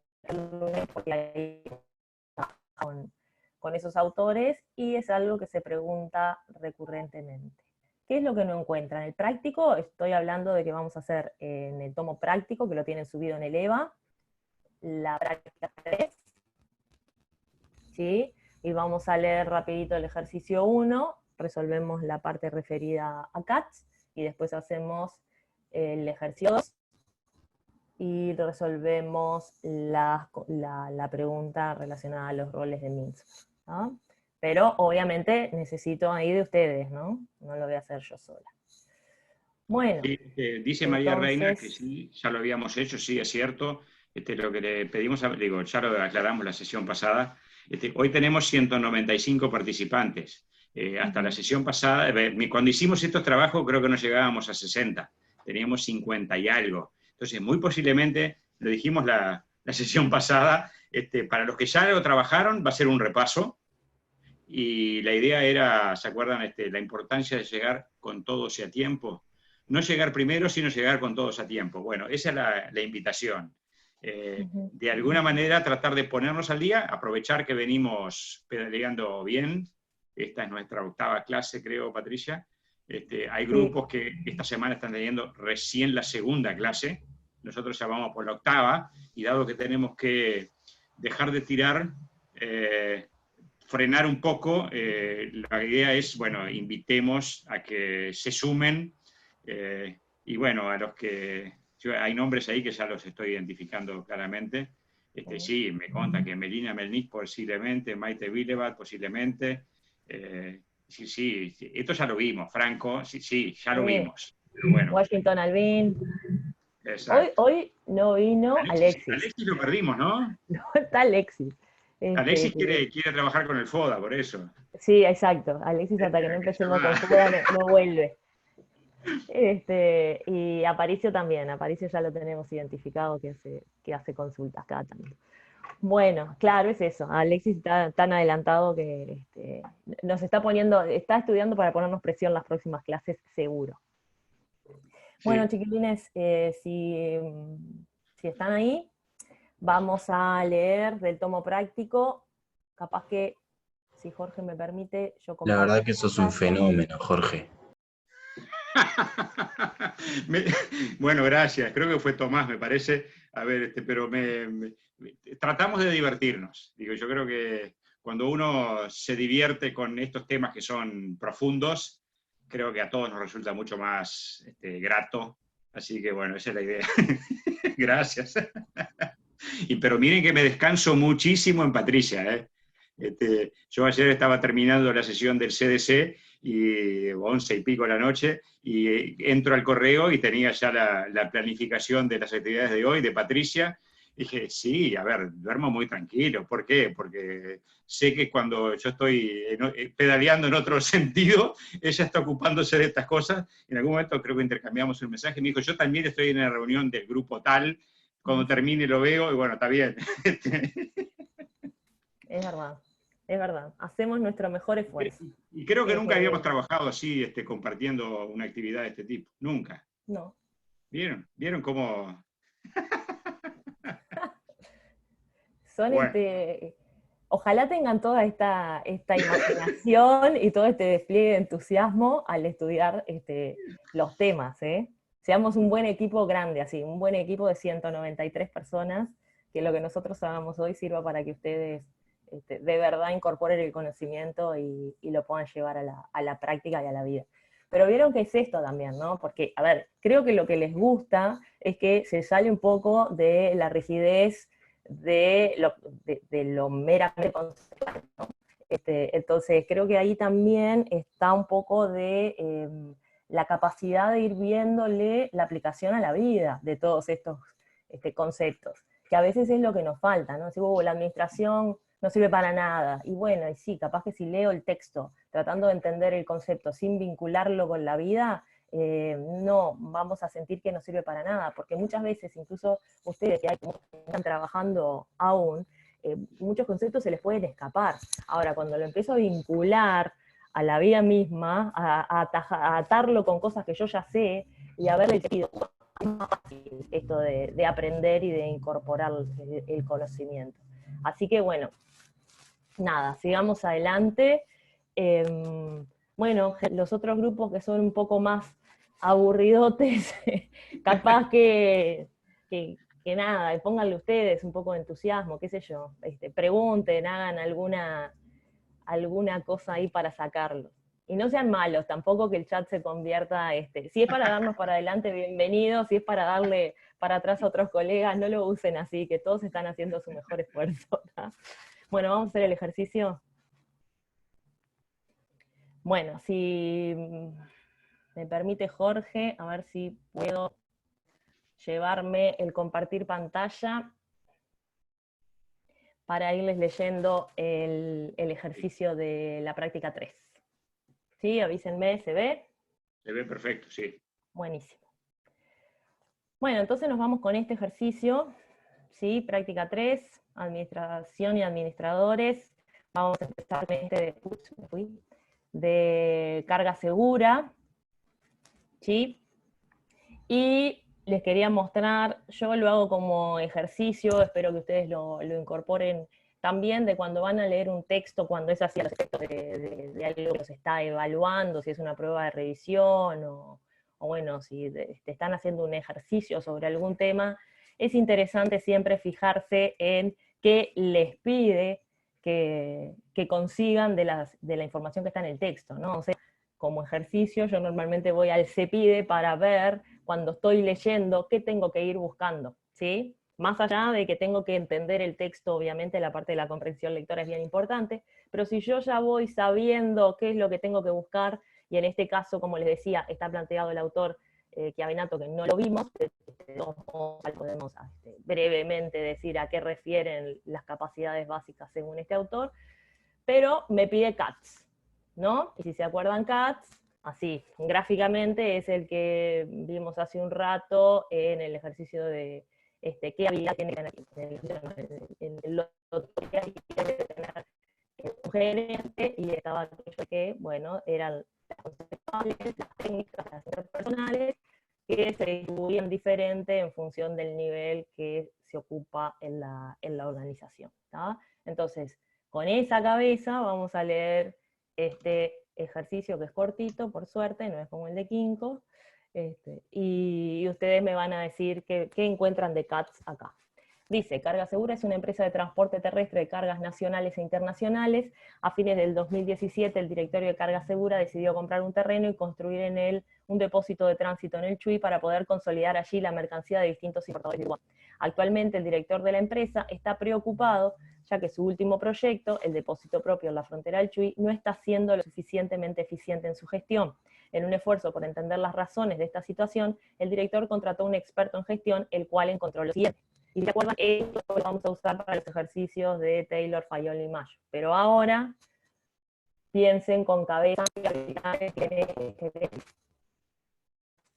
Speaker 2: porque ahí con esos autores, y es algo que se pregunta recurrentemente. ¿Qué es lo que no encuentran? El práctico, estoy hablando de que vamos a hacer en el tomo práctico, que lo tienen subido en el EVA, la práctica 3, ¿sí? Y vamos a leer rapidito el ejercicio 1, resolvemos la parte referida a Katz, y después hacemos el ejercicio 2 y resolvemos la pregunta relacionada a los roles de Mintzberg, ¿no? Pero obviamente necesito ahí de ustedes, ¿no? No lo voy a hacer yo sola. Bueno.
Speaker 1: Dice María Reina que sí, ya lo habíamos hecho, sí, es cierto. Lo que le pedimos, ya lo aclaramos la sesión pasada. Hoy tenemos 195 participantes. Hasta la sesión pasada, cuando hicimos estos trabajos, creo que no llegábamos a 60. Teníamos 50 y algo. Entonces, muy posiblemente, lo dijimos la sesión pasada, para los que ya lo trabajaron, va a ser un repaso. Y la idea era, ¿se acuerdan? La importancia de llegar con todos y a tiempo. No llegar primero, sino llegar con todos a tiempo. Bueno, esa es la invitación. De alguna manera tratar de ponernos al día, aprovechar que venimos pedaleando bien. Esta es nuestra 8ª clase, creo, Patricia. Hay grupos que esta semana están teniendo recién la 2ª clase. Nosotros ya vamos por la 8ª, y dado que tenemos que dejar de tirar, frenar un poco, la idea es, bueno, invitemos a que se sumen, y bueno, a los que, hay nombres ahí que ya los estoy identificando claramente. Sí, me conta que Melina Melnik posiblemente, Maite Vilevat posiblemente, sí, esto ya lo vimos, Franco, sí, ya lo vimos. Pero bueno,
Speaker 2: Washington Alvin.
Speaker 1: exacto.
Speaker 2: Hoy no vino Alexis.
Speaker 1: Alexis lo perdimos, ¿no?
Speaker 2: No está Alexis.
Speaker 1: Alexis quiere trabajar con el FODA, por eso.
Speaker 2: Sí, exacto. Alexis, hasta que no empecemos con FODA, no vuelve. Y Aparicio también. Aparicio ya lo tenemos identificado, que hace consultas cada tanto. Bueno, claro, es eso. Alexis está tan adelantado que nos está estudiando para ponernos presión las próximas clases, seguro. Sí. Bueno, chiquilines, si están ahí, vamos a leer del tomo práctico. Capaz que, si Jorge me permite, yo comparto.
Speaker 3: La verdad que sos un fenómeno, Jorge.
Speaker 1: Bueno, gracias. Creo que fue Tomás, me parece. A ver, pero tratamos de divertirnos. Digo, yo creo que cuando uno se divierte con estos temas que son profundos, creo que a todos nos resulta mucho más grato. Así que bueno, esa es la idea. Gracias. Pero miren que me descanso muchísimo en Patricia, ¿eh? Yo ayer estaba terminando la sesión del CDC, y 11 y pico de la noche, y entro al correo y tenía ya la planificación de las actividades de hoy, de Patricia. Y dije, sí, a ver, duermo muy tranquilo. ¿Por qué? Porque sé que cuando yo estoy pedaleando en otro sentido, ella está ocupándose de estas cosas. En algún momento creo que intercambiamos un mensaje, me dijo, yo también estoy en una reunión del grupo tal, cuando termine lo veo, y bueno, está bien.
Speaker 2: Es verdad. Es verdad, hacemos nuestro mejor esfuerzo.
Speaker 1: Y creo que nunca habíamos trabajado así, compartiendo una actividad de este tipo. Nunca.
Speaker 2: No.
Speaker 1: ¿Vieron cómo?
Speaker 2: Son bueno. Ojalá tengan toda esta imaginación y todo este despliegue de entusiasmo al estudiar los temas, ¿eh? Seamos un buen equipo grande, así, un buen equipo de 193 personas, que lo que nosotros hagamos hoy sirva para que ustedes de verdad incorporen el conocimiento y lo puedan llevar a la práctica y a la vida. Pero vieron que es esto también, ¿no? Porque, a ver, creo que lo que les gusta es que se sale un poco de la rigidez de lo meramente conceptual, ¿no? Entonces, creo que ahí también está un poco de la capacidad de ir viéndole la aplicación a la vida de todos estos conceptos, que a veces es lo que nos falta, ¿no? Si la administración no sirve para nada. Y bueno, y sí, capaz que si leo el texto tratando de entender el concepto sin vincularlo con la vida, no, vamos a sentir que no sirve para nada, porque muchas veces, incluso ustedes que están trabajando aún, muchos conceptos se les pueden escapar. Ahora, cuando lo empiezo a vincular a la vida misma, a atarlo con cosas que yo ya sé, y a ver el sentido, es más fácil esto de aprender y de incorporar el conocimiento. Así que bueno, nada, sigamos adelante. Bueno, los otros grupos que son un poco más aburridotes, capaz que nada, pónganle ustedes un poco de entusiasmo, qué sé yo, pregunten, hagan alguna cosa ahí para sacarlo. Y no sean malos, tampoco que el chat se convierta, si es para darnos para adelante, bienvenido, si es para darle para atrás a otros colegas, no lo usen así, que todos están haciendo su mejor esfuerzo, ¿no? Bueno, vamos a hacer el ejercicio. Bueno, si me permite Jorge, a ver si puedo llevarme el compartir pantalla para irles leyendo el ejercicio de la práctica 3. ¿Sí? Avísenme, ¿se ve?
Speaker 1: Se ve perfecto, sí.
Speaker 2: Buenísimo. Bueno, entonces nos vamos con este ejercicio, ¿sí? Práctica 3, administración y administradores. Vamos a empezar de carga segura, ¿sí? Y les quería mostrar, yo lo hago como ejercicio, espero que ustedes lo incorporen también, de cuando van a leer un texto, cuando es así, de algo que se está evaluando, si es una prueba de revisión, o bueno, si te están haciendo un ejercicio sobre algún tema, es interesante siempre fijarse en qué les pide que consigan de la información que está en el texto, ¿no? O sea, como ejercicio, yo normalmente voy al CEPIDE para ver, cuando estoy leyendo, qué tengo que ir buscando, ¿sí? Más allá de que tengo que entender el texto, obviamente la parte de la comprensión lectora es bien importante, pero si yo ya voy sabiendo qué es lo que tengo que buscar, y en este caso, como les decía, está planteado el autor Chiavenato, que no lo vimos, podemos brevemente decir a qué refieren las capacidades básicas según este autor, pero me pide CATS, ¿no? Y si se acuerdan CATS, así, gráficamente es el que vimos hace un rato en el ejercicio de qué habilidad tiene que tener en el tener un gerente, y estaba dicho que, bueno, eran las conceptuales, las técnicas, las interpersonales, que se distribuían diferente en función del nivel que se ocupa en la organización, ¿tá? Entonces, con esa cabeza vamos a leer este ejercicio, que es cortito, por suerte, no es como el de Quinco, y ustedes me van a decir qué encuentran de CATS acá. Dice, Carga Segura es una empresa de transporte terrestre de cargas nacionales e internacionales. A fines del 2017, el directorio de Carga Segura decidió comprar un terreno y construir en él un depósito de tránsito en el Chuy para poder consolidar allí la mercancía de distintos importadores de Uruguay. Actualmente el director de la empresa está preocupado, ya que su último proyecto, el depósito propio en la frontera del Chuy, no está siendo lo suficientemente eficiente en su gestión. En un esfuerzo por entender las razones de esta situación, el director contrató a un experto en gestión, el cual encontró lo siguiente. Y se acuerdan, esto lo vamos a usar para los ejercicios de Taylor, Fayol y Mayo. Pero ahora piensen con cabeza.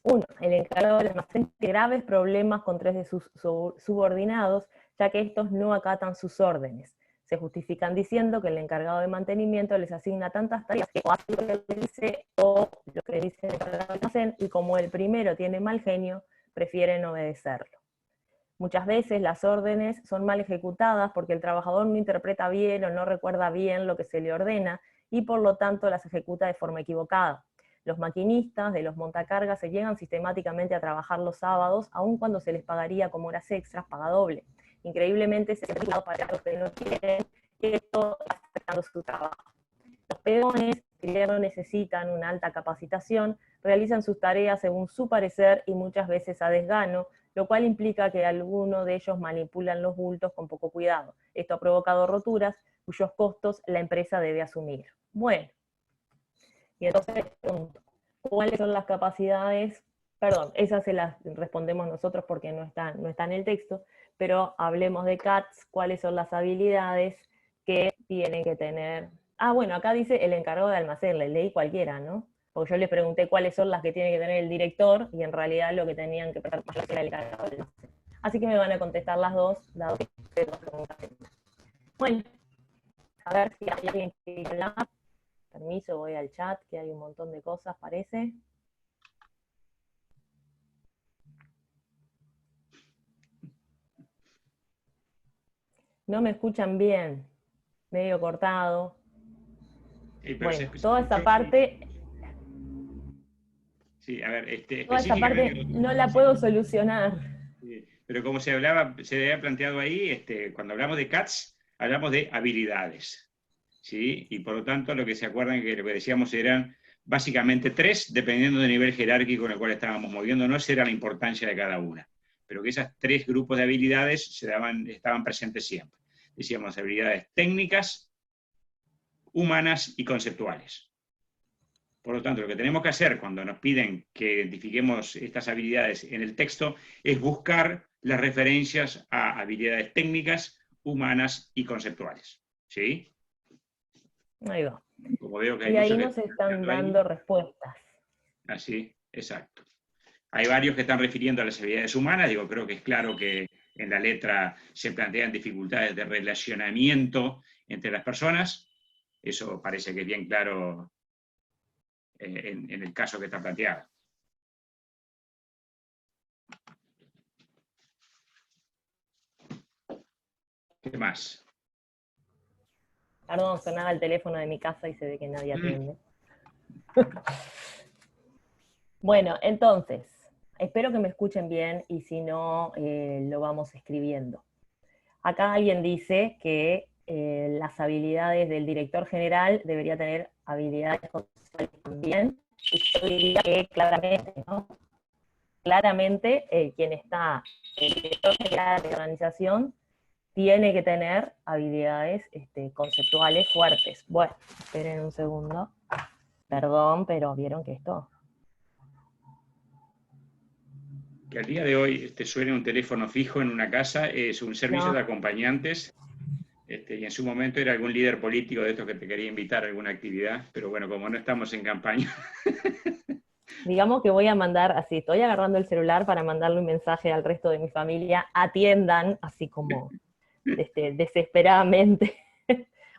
Speaker 2: Uno, el encargado del almacén tiene graves problemas con 3 de sus subordinados, ya que estos no acatan sus órdenes. Se justifican diciendo que el encargado de mantenimiento les asigna tantas tareas que o hacen lo que les dice o lo que dice el encargado del almacén, y como el primero tiene mal genio, prefieren obedecerlo. Muchas veces las órdenes son mal ejecutadas porque el trabajador no interpreta bien o no recuerda bien lo que se le ordena, y por lo tanto las ejecuta de forma equivocada. Los maquinistas de los montacargas se llegan sistemáticamente a trabajar los sábados, aun cuando se les pagaría como horas extras, paga doble. Increíblemente se han para los que no quieren, y esto está afectando su trabajo. Los peones, que no necesitan una alta capacitación, realizan sus tareas según su parecer y muchas veces a desgano, lo cual implica que algunos de ellos manipulan los bultos con poco cuidado. Esto ha provocado roturas cuyos costos la empresa debe asumir. Bueno, y entonces pregunto, ¿cuáles son las capacidades? Perdón, esas se las respondemos nosotros porque no está en el texto, pero hablemos de CATS, ¿cuáles son las habilidades que tienen que tener? Ah, bueno, acá dice el encargado de almacén, le leí cualquiera, ¿no? Porque yo les pregunté cuáles son las que tiene que tener el director, y en realidad lo que tenían que prestar era el encargado del almacén. Así que me van a contestar las dos, dado que ustedes dos preguntaron. Bueno, a ver si hay alguien que quiera hablar. Permiso, voy al chat, que hay un montón de cosas, parece. No me escuchan bien, medio cortado. Bueno, toda esta parte...
Speaker 1: Sí, a ver,
Speaker 2: toda esta parte no la puedo solucionar.
Speaker 1: Pero como se hablaba, se había planteado ahí, cuando hablamos de CATS, hablamos de habilidades, ¿sí? Y por lo tanto, lo que se acuerdan que lo que decíamos eran básicamente 3, dependiendo del nivel jerárquico en el cual estábamos moviéndonos, era la importancia de cada una. Pero que esos 3 grupos de habilidades estaban presentes siempre. Decíamos habilidades técnicas, humanas y conceptuales. Por lo tanto, lo que tenemos que hacer cuando nos piden que identifiquemos estas habilidades en el texto es buscar las referencias a habilidades técnicas, humanas y conceptuales. ¿Sí?
Speaker 2: Ahí va.
Speaker 1: Como veo que
Speaker 2: y ahí nos están dando respuestas.
Speaker 1: Así, exacto. Hay varios que están refiriendo a las habilidades humanas. Digo, creo que es claro que en la letra se plantean dificultades de relacionamiento entre las personas. Eso parece que es bien claro en el caso que está planteado. ¿Qué más?
Speaker 2: Perdón, sonaba el teléfono de mi casa y se ve que nadie atiende. Bueno, entonces, espero que me escuchen bien y si no, lo vamos escribiendo. Acá alguien dice que las habilidades del director general debería tener habilidades conceptuales también, y yo diría que claramente, ¿no? Claramente, quien está, el director general de la organización, tiene que tener habilidades conceptuales fuertes. Bueno, esperen un segundo. Perdón, pero vieron que esto...
Speaker 1: Que al día de hoy suene un teléfono fijo en una casa es un servicio
Speaker 2: No.
Speaker 1: de acompañantes, y en su momento era algún líder político de estos que te quería invitar a alguna actividad, pero bueno, como no estamos en campaña.
Speaker 2: Digamos que voy a mandar, así, estoy agarrando el celular para mandarle un mensaje al resto de mi familia, atiendan, así como desesperadamente,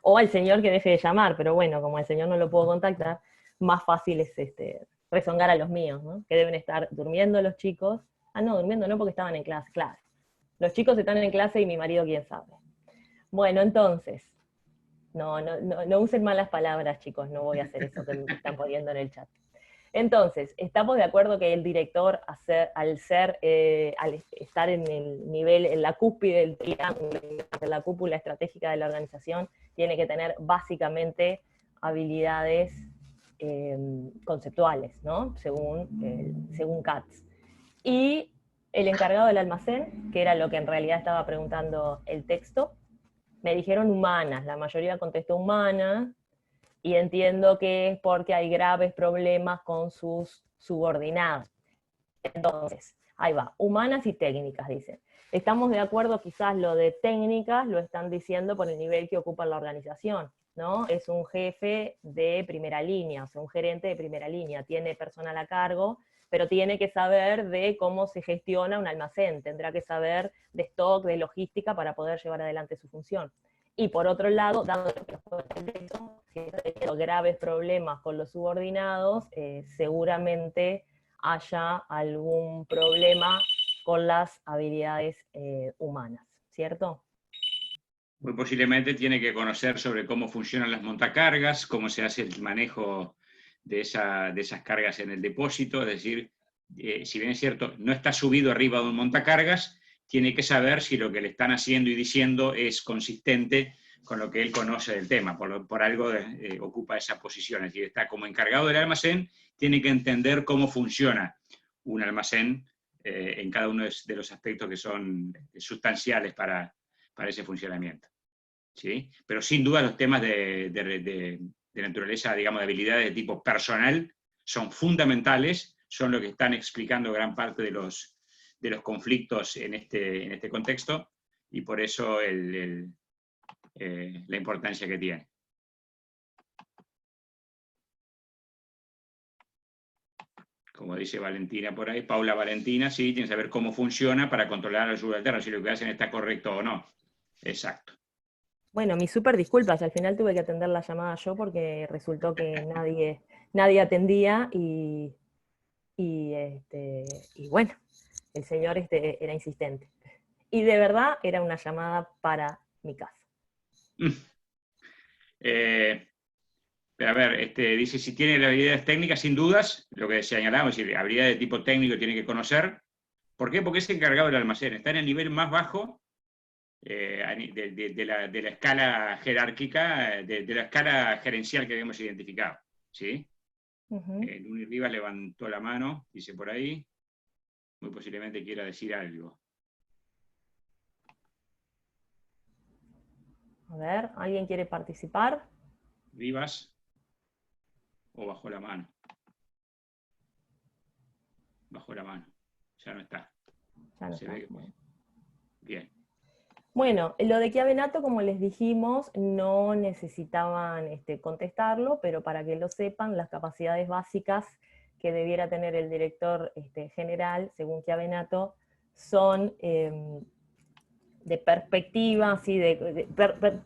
Speaker 2: o al señor que deje de llamar, pero bueno, como al señor no lo puedo contactar, más fácil es rezongar a los míos, ¿no? Que deben estar durmiendo los chicos. Ah, no, durmiendo no, porque estaban en clase. Los chicos están en clase y mi marido quién sabe. Bueno, entonces, no usen malas palabras, chicos, no voy a hacer eso que me están poniendo en el chat. Entonces, estamos de acuerdo que el director, al estar en el nivel, en la cúspide del triángulo, en la cúpula estratégica de la organización, tiene que tener básicamente habilidades conceptuales, ¿no? Según Katz. Y el encargado del almacén, que era lo que en realidad estaba preguntando el texto, me dijeron humanas, la mayoría contestó humanas, y entiendo que es porque hay graves problemas con sus subordinados. Entonces, ahí va, humanas y técnicas, dicen. Estamos de acuerdo, quizás lo de técnicas lo están diciendo por el nivel que ocupa la organización, ¿no? Es un jefe de primera línea, o sea, un gerente de primera línea, tiene personal a cargo, pero tiene que saber de cómo se gestiona un almacén, tendrá que saber de stock, de logística para poder llevar adelante su función. Y por otro lado, dado que si está teniendo graves problemas con los subordinados, seguramente haya algún problema con las habilidades humanas, ¿cierto?
Speaker 1: Muy posiblemente tiene que conocer sobre cómo funcionan las montacargas, cómo se hace el manejo de esas cargas en el depósito, es decir, si bien es cierto, no está subido arriba de un montacargas, tiene que saber si lo que le están haciendo y diciendo es consistente con lo que él conoce del tema, por algo ocupa esa posición, es decir, está como encargado del almacén, tiene que entender cómo funciona un almacén en cada uno de los aspectos que son sustanciales para ese funcionamiento. ¿Sí? Pero sin duda los temas de naturaleza, digamos, de habilidades de tipo personal son fundamentales, son lo que están explicando gran parte de los conflictos en este contexto, y por eso la importancia que tiene. Como dice Valentina por ahí, Paula Valentina, sí, tiene que saber cómo funciona para controlar a los subalternos, si lo que hacen está correcto o no. Exacto.
Speaker 2: Bueno, mis súper disculpas, al final tuve que atender la llamada yo porque resultó que nadie atendía y bueno, el señor era insistente. Y de verdad era una llamada para mi casa.
Speaker 1: A ver, dice, si tiene las habilidades técnicas, sin dudas, lo que señalamos, es decir, habilidades de tipo técnico tiene que conocer. ¿Por qué? Porque es encargado del almacén, está en el nivel más bajo de la escala jerárquica, de la escala gerencial que habíamos identificado. ¿Sí? Luni Rivas levantó la mano, dice por ahí, muy posiblemente quiera decir algo.
Speaker 2: A ver, ¿alguien quiere participar?
Speaker 1: Rivas, o bajó la mano. Bajó la mano, ya no está.
Speaker 2: Ya no
Speaker 1: Se
Speaker 2: está.
Speaker 1: ve que... Bien.
Speaker 2: Bueno, lo de Chiavenato, como les dijimos, no necesitaban contestarlo, pero para que lo sepan, las capacidades básicas que debiera tener el director general, según Chiavenato, son de perspectiva, ¿sí?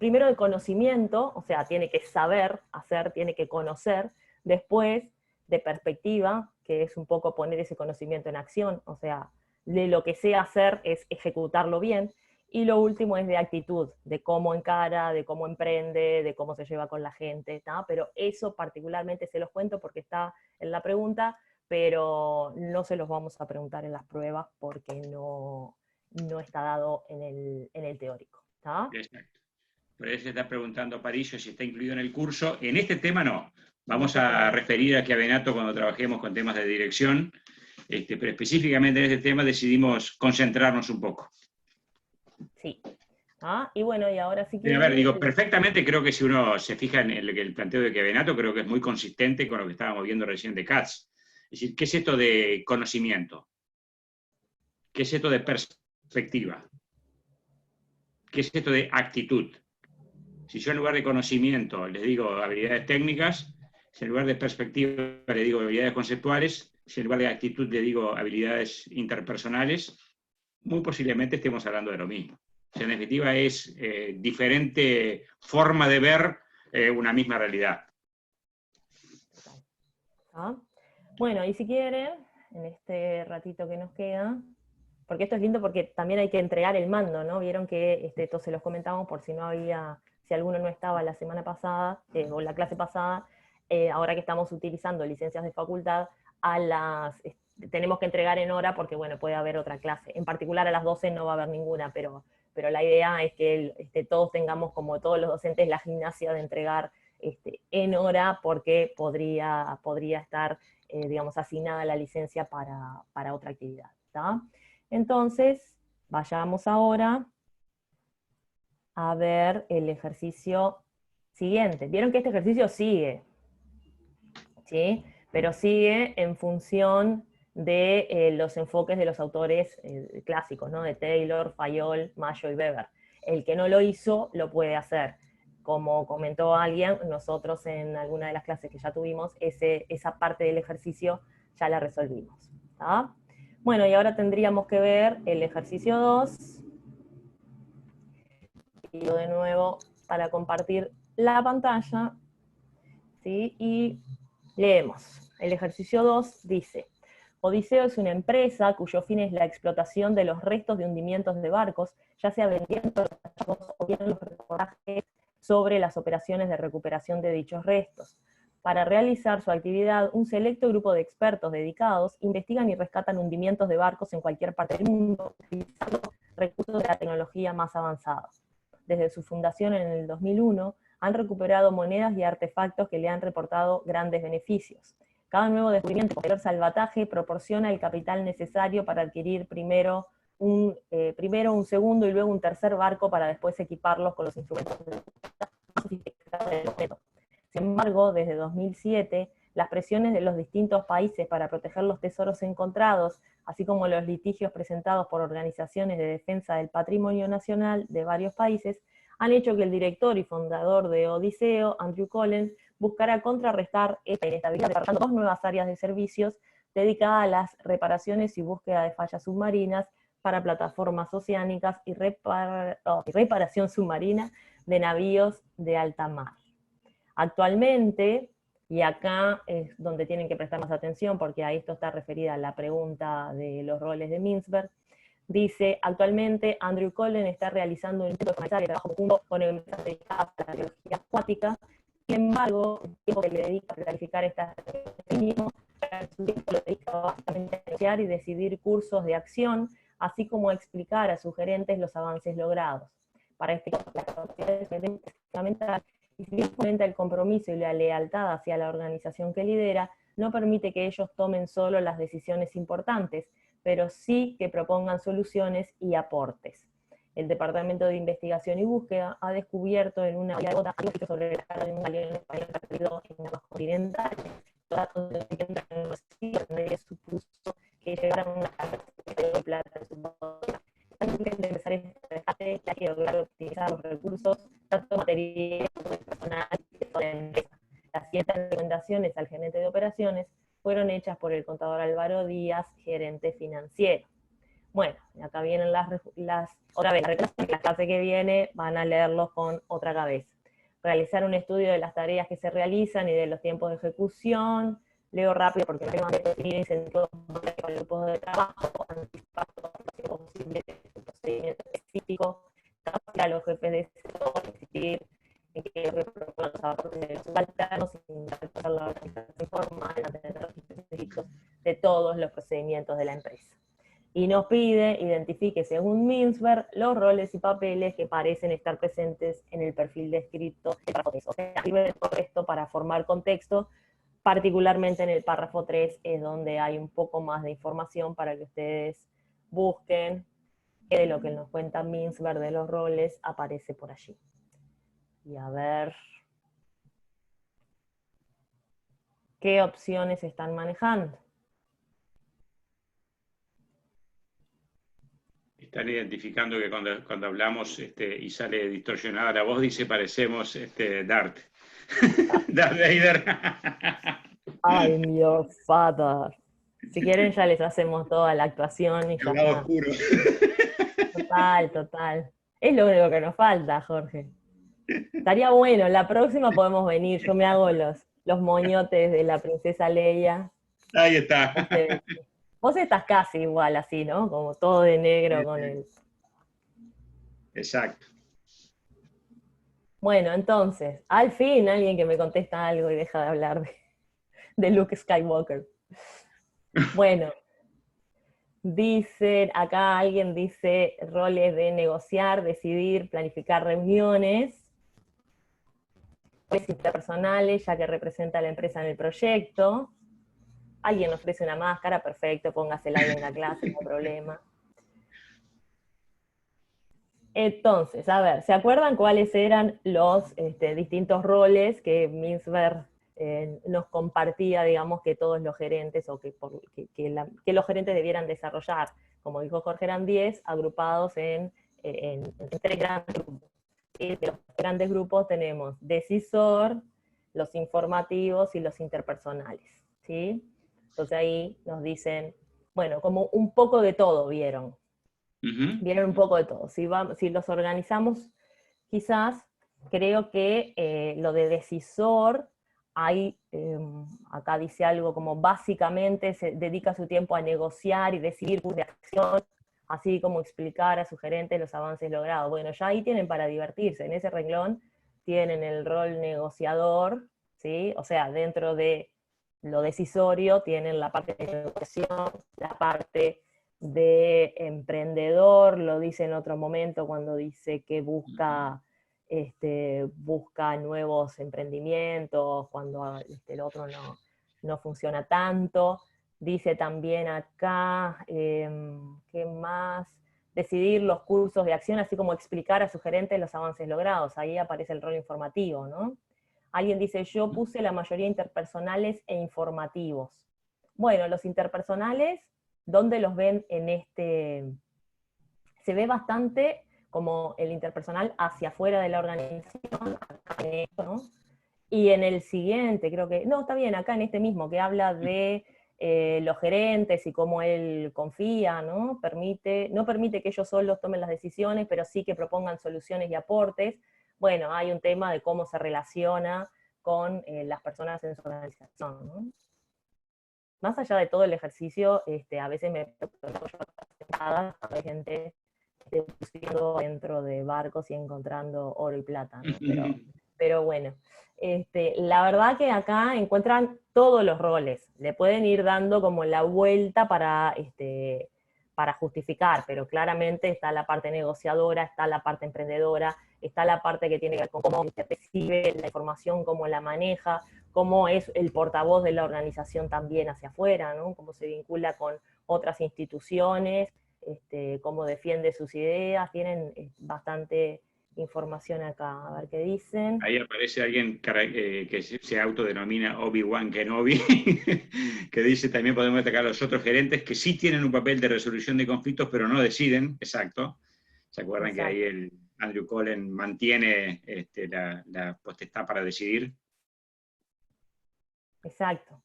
Speaker 2: Primero de conocimiento, o sea, tiene que saber hacer, tiene que conocer, después de perspectiva, que es un poco poner ese conocimiento en acción, o sea, de lo que sé hacer es ejecutarlo bien, Y lo último es de actitud, de cómo encara, de cómo emprende, de cómo se lleva con la gente, ¿tá? Pero eso particularmente se los cuento porque está en la pregunta, pero no se los vamos a preguntar en las pruebas porque no está dado en el teórico, ¿tá?
Speaker 1: Exacto. Por eso se está preguntando Parillo si está incluido en el curso. En este tema no. Vamos a referir aquí a Benato cuando trabajemos con temas de dirección, pero específicamente en este tema decidimos concentrarnos un poco.
Speaker 2: Sí. Y bueno, y ahora sí que...
Speaker 1: A ver, digo, perfectamente creo que si uno se fija en el planteo de Benato, creo que es muy consistente con lo que estábamos viendo recién de Katz. Es decir, ¿qué es esto de conocimiento? ¿Qué es esto de perspectiva? ¿Qué es esto de actitud? Si yo en lugar de conocimiento les digo habilidades técnicas, si en lugar de perspectiva le digo habilidades conceptuales, si en lugar de actitud le digo habilidades interpersonales, muy posiblemente estemos hablando de lo mismo. O sea, en definitiva es diferente forma de ver una misma realidad.
Speaker 2: Bueno, y si quieren, en este ratito que nos queda, porque esto es lindo porque también hay que entregar el mando, ¿no? Vieron que esto se los comentamos por si no había, si alguno no estaba la semana pasada, o la clase pasada, ahora que estamos utilizando licencias de facultad, tenemos que entregar en hora porque, bueno, puede haber otra clase. En particular a las 12 no va a haber ninguna, pero la idea es que todos tengamos, como todos los docentes, la gimnasia de entregar en hora porque podría estar, digamos, asignada la licencia para otra actividad, ¿está? Entonces, vayamos ahora a ver el ejercicio siguiente. Vieron que este ejercicio sigue, ¿sí? Pero sigue en función de los enfoques de los autores clásicos, ¿no? De Taylor, Fayol, Mayo y Weber. El que no lo hizo, lo puede hacer. Como comentó alguien, nosotros en alguna de las clases que ya tuvimos, esa parte del ejercicio ya la resolvimos, ¿tá? Bueno, y ahora tendríamos que ver el ejercicio 2. Y yo de nuevo para compartir la pantalla, ¿sí? Y leemos. El ejercicio 2 dice: Odiseo es una empresa cuyo fin es la explotación de los restos de hundimientos de barcos, ya sea vendiendo los hallazgos o bien los reportajes sobre las operaciones de recuperación de dichos restos. Para realizar su actividad, un selecto grupo de expertos dedicados investigan y rescatan hundimientos de barcos en cualquier parte del mundo, utilizando recursos de la tecnología más avanzada. Desde su fundación en el 2001, han recuperado monedas y artefactos que le han reportado grandes beneficios. Cada nuevo descubrimiento y posterior salvataje proporciona el capital necesario para adquirir primero un segundo y luego un tercer barco para después equiparlos con los instrumentos más sofisticados del momento. Sin embargo, desde 2007, las presiones de los distintos países para proteger los tesoros encontrados, así como los litigios presentados por organizaciones de defensa del patrimonio nacional de varios países, han hecho que el director y fundador de Odiseo, Andrew Collins, buscara contrarrestar esta inestabilidad, desarrollando 2 nuevas áreas de servicios dedicadas a las reparaciones y búsqueda de fallas submarinas para plataformas oceánicas y reparación submarina de navíos de alta mar. Actualmente, y acá es donde tienen que prestar más atención porque a esto está referida a la pregunta de los roles de Mintzberg, dice: actualmente Andrew Collins está realizando un intento de comenzar el trabajo conjunto con empresas dedicadas a la biología acuática. Sin embargo, el tiempo que le dedica a planificar estas mínimo, su tiempo lo dedica básicamente a negociar y decidir cursos de acción, así como a explicar a sus gerentes los avances logrados. Para este caso, la capacidad de gerente es fundamental, y si bien fomenta el compromiso y la lealtad hacia la organización que lidera, no permite que ellos tomen solo las decisiones importantes, pero sí que propongan soluciones y aportes. El Departamento de Investigación y Búsqueda ha descubierto en una gota sobre la cara de un galeón español perdido en aguas continentales. Los datos de que supuso que llegaron una carga de plata en su bodega. Antes de empezar este rescate, hay que lograr optimizar los recursos, tanto materiales como personal y de la empresa. Las 7 recomendaciones al gerente de operaciones fueron hechas por el contador Álvaro Díaz, gerente financiero. Bueno, acá vienen otra vez, la clase que viene van a leerlos con otra cabeza. Realizar un estudio de las tareas que se realizan y de los tiempos de ejecución. Leo rápido porque no tengo que definir incentivos para grupos de trabajo, anticipar posibles procedimientos específicos, a los jefes de sector, decidir en qué reproducir los aportes de los subalternos, interpretar la organización formal, mantener los específicos de todos los procedimientos de la empresa. Y nos pide, identifique según Mintzberg, los roles y papeles que parecen estar presentes en el perfil descrito en el párrafo 3. O sea, sirve de todo esto para formar contexto, particularmente en el párrafo 3 es donde hay un poco más de información para que ustedes busquen qué de lo que nos cuenta Mintzberg de los roles aparece por allí. Y a ver qué opciones están manejando.
Speaker 1: Están identificando que cuando hablamos y sale distorsionada la voz, dice parecemos Darth. Darth Vader.
Speaker 2: I'm your father. Si quieren ya les hacemos toda la actuación y ya
Speaker 1: El lado
Speaker 2: está.
Speaker 1: oscuro.
Speaker 2: Total, total. Es lo único que nos falta, Jorge. Estaría bueno, la próxima podemos venir, yo me hago los moñotes de la princesa Leia.
Speaker 1: Ahí está.
Speaker 2: Vos estás casi igual así, ¿no? Como todo de negro con el...
Speaker 1: Exacto.
Speaker 2: Bueno, entonces, al fin alguien que me contesta algo y deja de hablar de Luke Skywalker. Bueno, dicen, acá alguien dice roles de negociar, decidir, planificar reuniones, roles interpersonales, ya que representa a la empresa en el proyecto. Alguien ofrece una máscara, perfecto, póngasela ahí en la clase, no hay problema. Entonces, a ver, ¿se acuerdan cuáles eran los distintos roles que Mintzberg nos compartía, digamos, que todos los gerentes, o que los gerentes debieran desarrollar? Como dijo Jorge, eran 10, agrupados en 3 grandes grupos. Y de los grandes grupos tenemos decisor, los informativos y los interpersonales, ¿sí? Entonces ahí nos dicen, bueno, como un poco de todo vieron. Vieron un poco de todo. Si los organizamos, quizás, creo que lo de decisor, acá dice algo como básicamente se dedica su tiempo a negociar y decidir cursos de acción, así como explicar a sus gerentes los avances logrados. Bueno, ya ahí tienen para divertirse, en ese renglón tienen el rol negociador, ¿sí? O sea, dentro de lo decisorio tienen la parte de negociación, la parte de emprendedor, lo dice en otro momento cuando dice que busca nuevos emprendimientos, cuando el otro no funciona tanto. Dice también acá, ¿qué más? Decidir los cursos de acción, así como explicar a su gerente los avances logrados. Ahí aparece el rol informativo, ¿no? Alguien dice, yo puse la mayoría interpersonales e informativos. Bueno, los interpersonales, ¿dónde los ven en este? Se ve bastante como el interpersonal hacia afuera de la organización, ¿no? Y en el siguiente, creo que, no, está bien, acá en este mismo, que habla de los gerentes y cómo él confía, ¿no? No permite que ellos solos tomen las decisiones, pero sí que propongan soluciones y aportes. Bueno, hay un tema de cómo se relaciona con las personas en su organización, ¿no? Más allá de todo el ejercicio, a veces me hay gente buceando dentro de barcos y encontrando oro y plata, ¿no? Pero bueno, la verdad que acá encuentran todos los roles, le pueden ir dando como la vuelta para justificar, pero claramente está la parte negociadora, está la parte emprendedora, está la parte que tiene que ver con cómo recibe la información, cómo la maneja, cómo es el portavoz de la organización también hacia afuera, ¿no? Cómo se vincula con otras instituciones, cómo defiende sus ideas, tienen bastante información acá, a ver qué dicen.
Speaker 1: Ahí aparece alguien que se autodenomina Obi-Wan Kenobi, que dice también podemos destacar a los otros gerentes que sí tienen un papel de resolución de conflictos, pero no deciden, exacto. ¿Se acuerdan que ahí el Andrew Cullen mantiene la potestad para decidir?
Speaker 2: Exacto.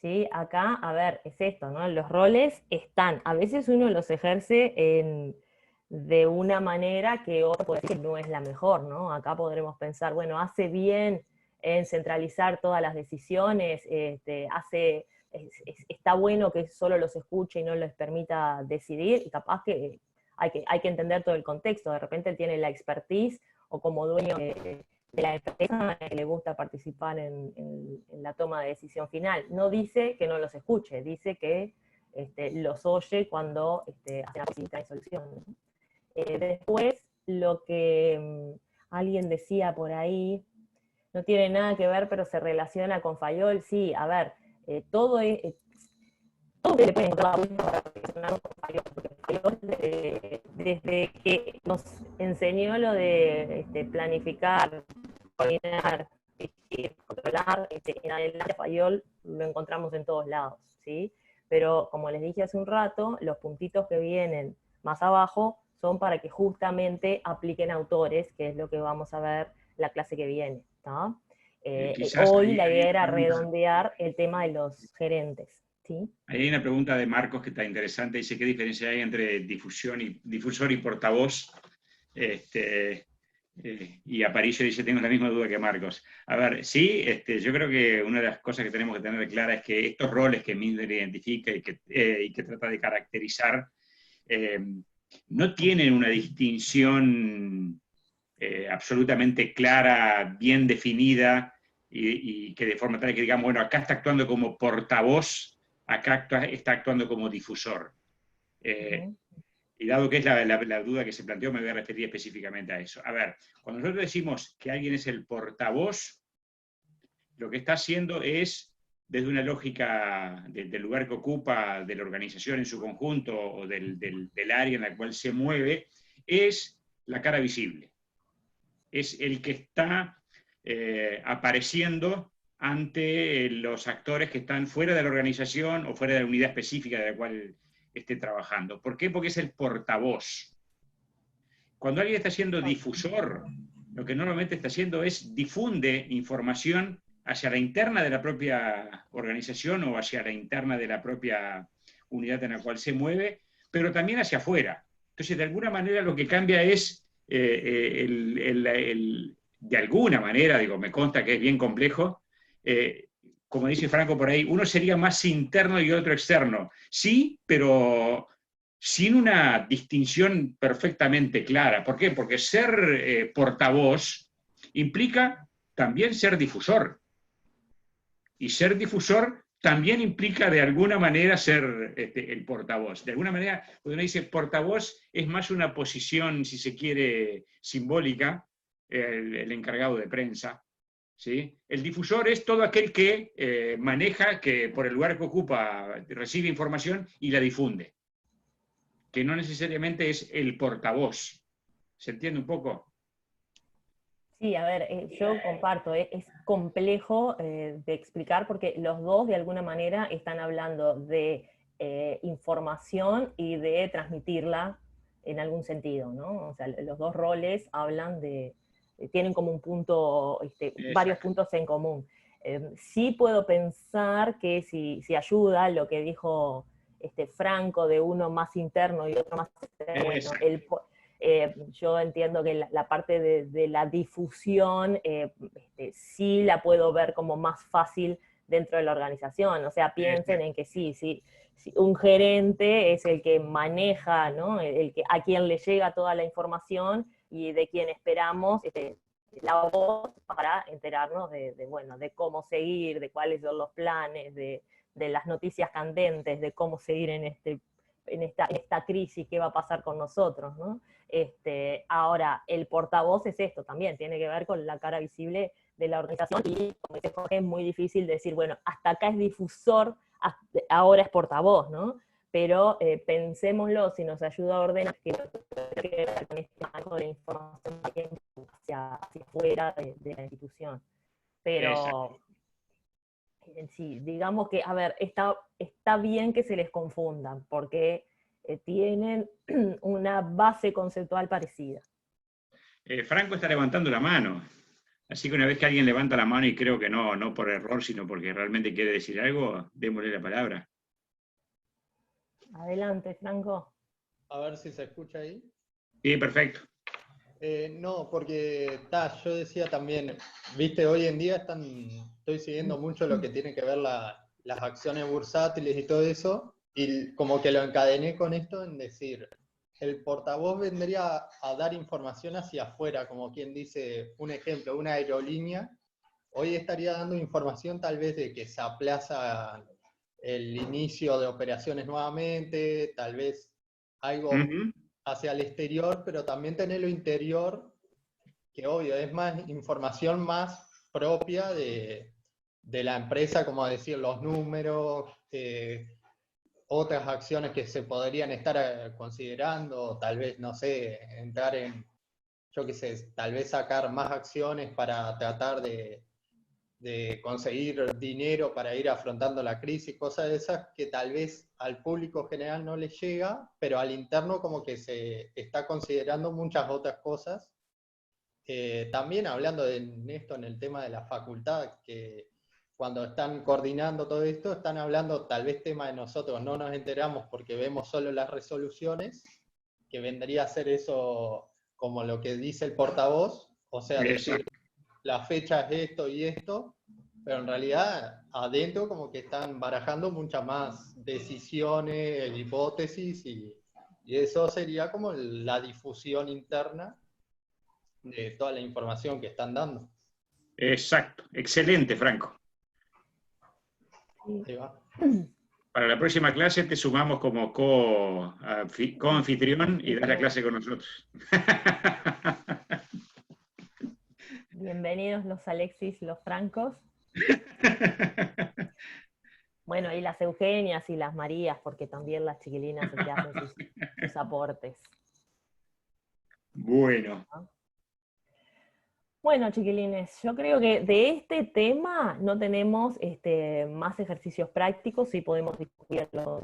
Speaker 2: ¿Sí? Acá, a ver, es esto, ¿no? Los roles están, a veces uno los ejerce de una manera que otro puede decir que no es la mejor, ¿no? Acá podremos pensar, bueno, hace bien en centralizar todas las decisiones, está bueno que solo los escuche y no les permita decidir, y capaz que hay que entender todo el contexto. De repente él tiene la expertise, o como dueño de la empresa le gusta participar en la toma de decisión final. No dice que no los escuche, dice que los oye cuando hacen la visita de solución. Después, lo que alguien decía por ahí, no tiene nada que ver, pero se relaciona con Fayol. Sí, a ver, todo le puede encontrar relacionado con Fayol, porque Fayol, desde que nos enseñó lo de planificar, coordinar, controlar, en adelante Fayol lo encontramos en todos lados, ¿sí? Pero como les dije hace un rato, los puntitos que vienen más abajo son para que justamente apliquen autores, que es lo que vamos a ver la clase que viene, ¿no? Hoy la idea era redondear el tema de los gerentes, ¿sí?
Speaker 1: Ahí hay una pregunta de Marcos que está interesante, dice, ¿qué diferencia hay entre difusor y portavoz? Y Aparicio dice, tengo la misma duda que Marcos. A ver, sí, yo creo que una de las cosas que tenemos que tener clara es que estos roles que Mindler identifica y que trata de caracterizar, no tienen una distinción absolutamente clara, bien definida, y que de forma tal que digamos, bueno, acá está actuando como portavoz, acá está actuando como difusor. Y dado que es la duda que se planteó, me voy a referir específicamente a eso. A ver, cuando nosotros decimos que alguien es el portavoz, lo que está haciendo es, desde una lógica del lugar que ocupa, de la organización en su conjunto, o del área en la cual se mueve, es la cara visible. Es el que está apareciendo ante los actores que están fuera de la organización o fuera de la unidad específica de la cual esté trabajando. ¿Por qué? Porque es el portavoz. Cuando alguien está siendo difusor, lo que normalmente está haciendo es difunde información hacia la interna de la propia organización o hacia la interna de la propia unidad en la cual se mueve, pero también hacia afuera. Entonces, de alguna manera lo que cambia es, de alguna manera, digo, me consta que es bien complejo, como dice Franco por ahí, uno sería más interno y otro externo. Sí, pero sin una distinción perfectamente clara. ¿Por qué? Porque ser portavoz implica también ser difusor. Y ser difusor también implica de alguna manera ser el portavoz. De alguna manera, cuando uno dice portavoz, es más una posición, si se quiere, simbólica, el encargado de prensa. ¿Sí? El difusor es todo aquel que maneja, que por el lugar que ocupa recibe información y la difunde, que no necesariamente es el portavoz. ¿Se entiende un poco?
Speaker 2: Sí, a ver, yo comparto, es complejo de explicar porque los dos de alguna manera están hablando de información y de transmitirla en algún sentido, ¿no? O sea, los dos roles hablan tienen como un punto, varios puntos en común. Sí puedo pensar que si ayuda lo que dijo Franco de uno más interno y otro más externo, bueno, yo entiendo que la parte de la difusión sí la puedo ver como más fácil dentro de la organización. O sea, piensen en que sí, un gerente es el que maneja, ¿no? A quien le llega toda la información y de quien esperamos la voz para enterarnos bueno, de cómo seguir, de cuáles son los planes, de las noticias candentes, de cómo seguir en esta crisis, qué va a pasar con nosotros, ¿no? Ahora, el portavoz es esto también, tiene que ver con la cara visible de la organización y, como dice Jorge, es muy difícil decir, bueno, hasta acá es difusor, ahora es portavoz, ¿no? Pero pensémoslo, si nos ayuda a ordenar, que no tiene que ver con este marco de información hacia afuera de la institución. Pero sí, digamos que, a ver, está bien que se les confundan, porque tienen una base conceptual parecida.
Speaker 1: Franco está levantando la mano, así que una vez que alguien levanta la mano, y creo que no por error, sino porque realmente quiere decir algo, démosle la palabra.
Speaker 2: Adelante, Franco.
Speaker 4: A ver si se escucha ahí.
Speaker 1: Sí, perfecto.
Speaker 4: No, porque yo decía también, viste, hoy en día estoy siguiendo mucho lo que tiene que ver las acciones bursátiles y todo eso, y como que lo encadené con esto en decir, el portavoz vendría a dar información hacia afuera, como quien dice, un ejemplo, una aerolínea, hoy estaría dando información tal vez de que se aplaza el inicio de operaciones nuevamente, tal vez algo hacia el exterior, pero también tener lo interior, que obvio, es más información más propia de la empresa, como decir, los números, otras acciones que se podrían estar considerando, tal vez, no sé, entrar en, yo qué sé, tal vez sacar más acciones para tratar de conseguir dinero para ir afrontando la crisis, cosas de esas que tal vez al público general no les llega, pero al interno como que se está considerando muchas otras cosas. También hablando de esto en el tema de la facultad, que cuando están coordinando todo esto, están hablando tal vez tema de nosotros, no nos enteramos porque vemos solo las resoluciones, que vendría a ser eso como lo que dice el portavoz, o sea, decir, la fecha es esto y esto, pero en realidad adentro como que están barajando muchas más decisiones, hipótesis, y eso sería como la difusión interna de toda la información que están dando.
Speaker 1: Exacto, excelente, Franco.
Speaker 4: Ahí va.
Speaker 1: Para la próxima clase te sumamos como co-anfitrión y das la clase con nosotros.
Speaker 2: Bienvenidos los Alexis, los Francos. Bueno, y las Eugenias y las Marías, porque también las chiquilinas se hacen sus aportes.
Speaker 1: Bueno.
Speaker 2: Bueno, chiquilines, yo creo que de este tema no tenemos más ejercicios prácticos, sí podemos discutirlo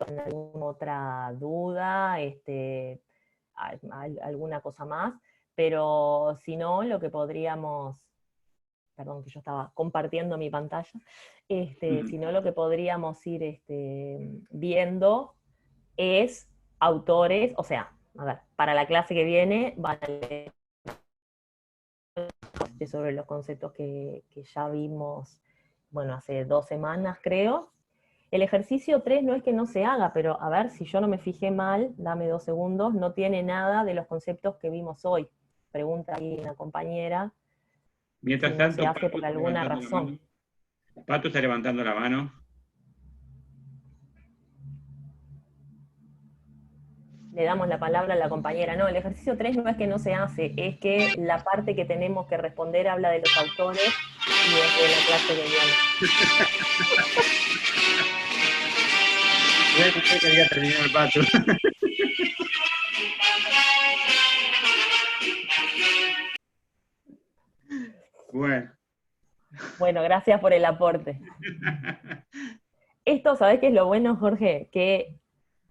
Speaker 2: en alguna otra duda, alguna cosa más, pero si no, lo que podríamos, perdón que yo estaba compartiendo mi pantalla, si no, lo que podríamos ir viendo es autores, o sea, a ver, para la clase que viene van a leer sobre los conceptos que ya vimos, bueno, hace 2 semanas creo. El ejercicio 3 no es que no se haga, pero a ver, si yo no me fijé mal, dame 2 segundos, no tiene nada de los conceptos que vimos hoy. Pregunta ahí una compañera.
Speaker 1: Mientras
Speaker 2: si
Speaker 1: tanto,
Speaker 2: no se hace
Speaker 1: Pato
Speaker 2: por
Speaker 1: está
Speaker 2: alguna
Speaker 1: levantando la
Speaker 2: razón.
Speaker 1: mano. Pato está levantando la mano.
Speaker 2: Le damos la palabra a la compañera. No, el ejercicio 3 no es que no se hace, es que la parte que tenemos que responder habla de los autores y es de la clase de
Speaker 1: Bueno, yo quería terminar el Pato.
Speaker 2: Bueno, gracias por el aporte. Esto, ¿sabés qué es lo bueno, Jorge? Que,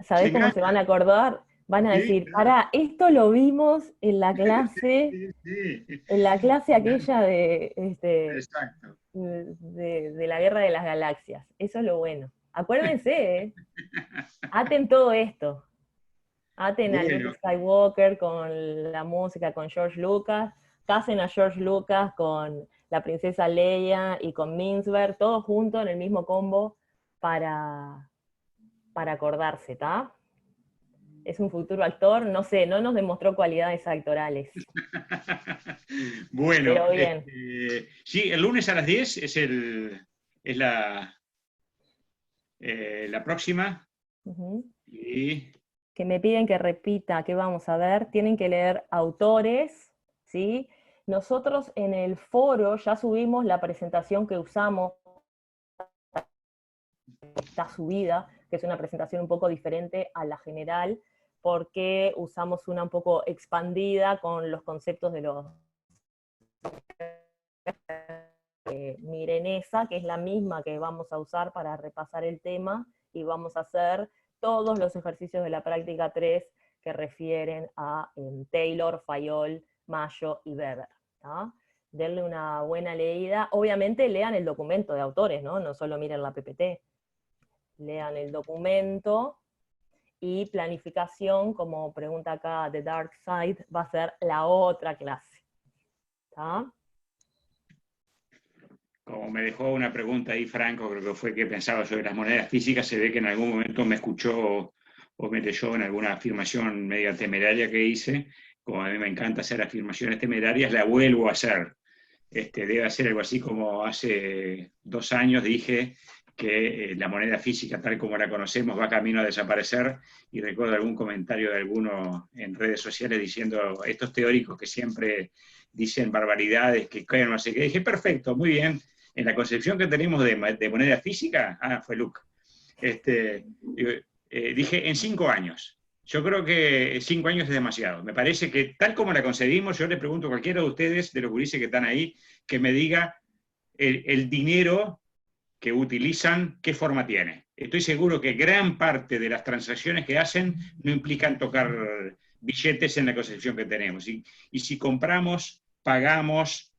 Speaker 2: ¿sabés cómo se van a acordar? Van a decir, pará, esto lo vimos en la clase, en la clase aquella
Speaker 1: Exacto.
Speaker 2: de la Guerra de las Galaxias. Eso es lo bueno. Acuérdense, aten todo esto. Aten a Luke Skywalker con la música, con George Lucas, casen a George Lucas con la princesa Leia y con Mintzberg, todos juntos en el mismo combo para acordarse, ¿está? Es un futuro actor, no sé, no nos demostró cualidades actorales.
Speaker 1: Bueno,
Speaker 2: pero bien.
Speaker 1: Sí, el lunes a las 10 es la próxima. Y
Speaker 2: que me piden que repita, ¿qué vamos a ver? Tienen que leer autores, ¿sí? Nosotros en el foro ya subimos la presentación que usamos, está subida, que es una presentación un poco diferente a la general, porque usamos una un poco expandida con los conceptos de los... miren esa, que es la misma que vamos a usar para repasar el tema, y vamos a hacer todos los ejercicios de la práctica 3 que refieren a Taylor, Fayol, Mayo y Weber. ¿tá? Denle una buena leída. Obviamente lean el documento de autores, ¿no? No solo miren la PPT. Lean el documento, y planificación, como pregunta acá The Dark Side, va a ser la otra clase. ¿tá?
Speaker 1: Como me dejó una pregunta ahí, Franco, creo que fue que pensaba sobre las monedas físicas, se ve que en algún momento me escuchó o me leyó en alguna afirmación media temeraria que hice, como a mí me encanta hacer afirmaciones temerarias, la vuelvo a hacer. Debe ser algo así como hace 2 años dije que la moneda física tal como la conocemos va camino a desaparecer, y recuerdo algún comentario de alguno en redes sociales diciendo, estos teóricos que siempre dicen barbaridades, que no sé qué, dije, perfecto, muy bien, en la concepción que tenemos de moneda física, fue Luke, dije, en 5 años. Yo creo que 5 años es demasiado. Me parece que tal como la concebimos, yo le pregunto a cualquiera de ustedes, de los gurises que están ahí, que me diga el dinero que utilizan, qué forma tiene. Estoy seguro que gran parte de las transacciones que hacen no implican tocar billetes en la concepción que tenemos. Y si compramos, pagamos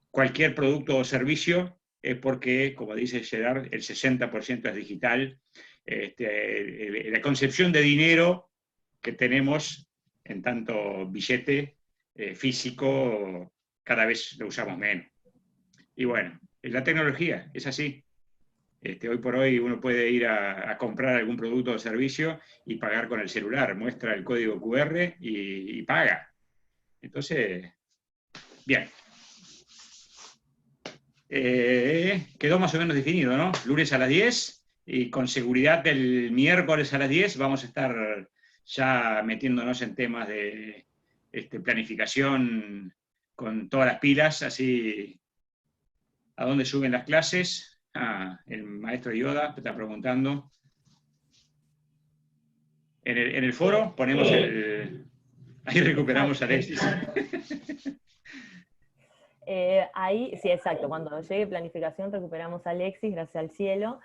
Speaker 1: cualquier producto o servicio, es porque, como dice Gerard, el 60% es digital. La concepción de dinero que tenemos en tanto billete físico, cada vez lo usamos menos. Y bueno, la tecnología es así. Hoy por hoy uno puede ir a comprar algún producto o servicio y pagar con el celular, muestra el código QR y paga. Entonces, bien. Quedó más o menos definido, ¿no? Lunes a las 10 y con seguridad el miércoles a las 10 vamos a estar ya metiéndonos en temas de planificación con todas las pilas, así. ¿A dónde suben las clases? El maestro Yoda te está preguntando. En el foro ponemos ahí recuperamos a Alexis.
Speaker 2: Ahí, sí, exacto, cuando llegue planificación recuperamos a Alexis, gracias al cielo.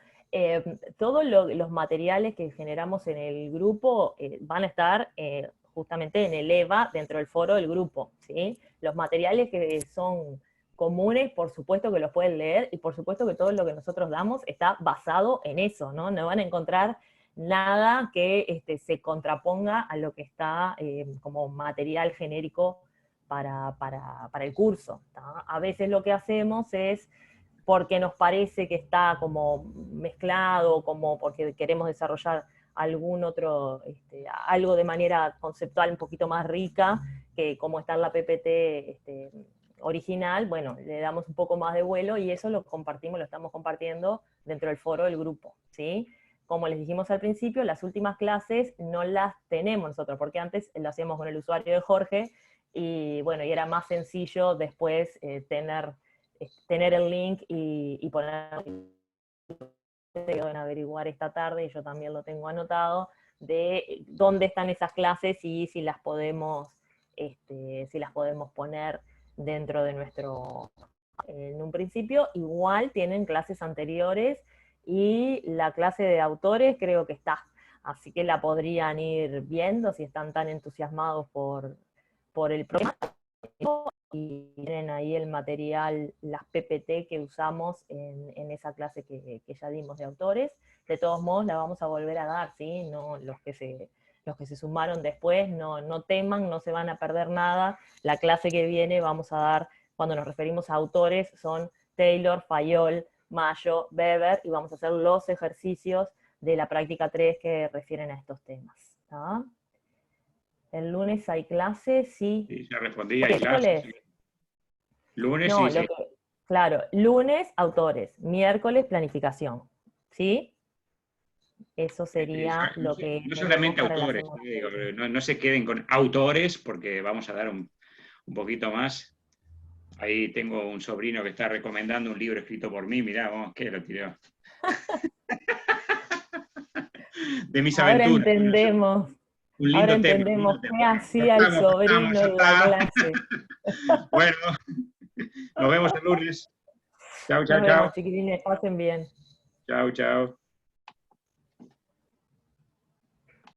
Speaker 2: Todos los materiales que generamos en el grupo van a estar justamente en el EVA, dentro del foro del grupo, ¿sí? Los materiales que son comunes, por supuesto que los pueden leer, y por supuesto que todo lo que nosotros damos está basado en eso, ¿no? No van a encontrar nada que se contraponga a lo que está como material genérico para el curso, ¿tá? A veces lo que hacemos es, porque nos parece que está como mezclado, como porque queremos desarrollar algún otro, algo de manera conceptual un poquito más rica, que como está en la PPT original, bueno, le damos un poco más de vuelo, y eso lo compartimos, lo estamos compartiendo dentro del foro del grupo, ¿sí? Como les dijimos al principio, las últimas clases no las tenemos nosotros, porque antes lo hacíamos con el usuario de Jorge, y bueno, y era más sencillo después tener el link y poner, deben averiguar esta tarde, y yo también lo tengo anotado, de dónde están esas clases y si las podemos poner dentro de nuestro, en un principio. Igual tienen clases anteriores, y la clase de autores creo que está, así que la podrían ir viendo si están tan entusiasmados por el programa, y tienen ahí el material, las PPT que usamos en esa clase que ya dimos de autores. De todos modos la vamos a volver a dar, ¿sí? No, los que se sumaron después, no teman, no se van a perder nada. La clase que viene vamos a dar, cuando nos referimos a autores, son Taylor, Fayol, Mayo, Weber, y vamos a hacer los ejercicios de la práctica 3 que refieren a estos temas, ¿tá? El lunes hay clases, sí.
Speaker 1: Sí, ya respondí, hay clases. Lunes,
Speaker 2: no,
Speaker 1: sí.
Speaker 2: Claro, lunes, autores, miércoles, planificación, ¿sí? Eso sería lo que...
Speaker 1: No solamente autores, no se queden con autores, porque vamos a dar un poquito más. Ahí tengo un sobrino que está recomendando un libro escrito por mí, mirá, vamos, ¿qué lo tiró? De mis
Speaker 2: Ahora
Speaker 1: aventuras.
Speaker 2: Entendemos.
Speaker 1: Un lindo
Speaker 2: Ahora
Speaker 1: tema,
Speaker 2: entendemos qué hacía el sobrino en la clase.
Speaker 1: Bueno, nos vemos el lunes. Chau,
Speaker 2: Nos vemos, chiquilines, pasen bien.
Speaker 1: Chau, chau.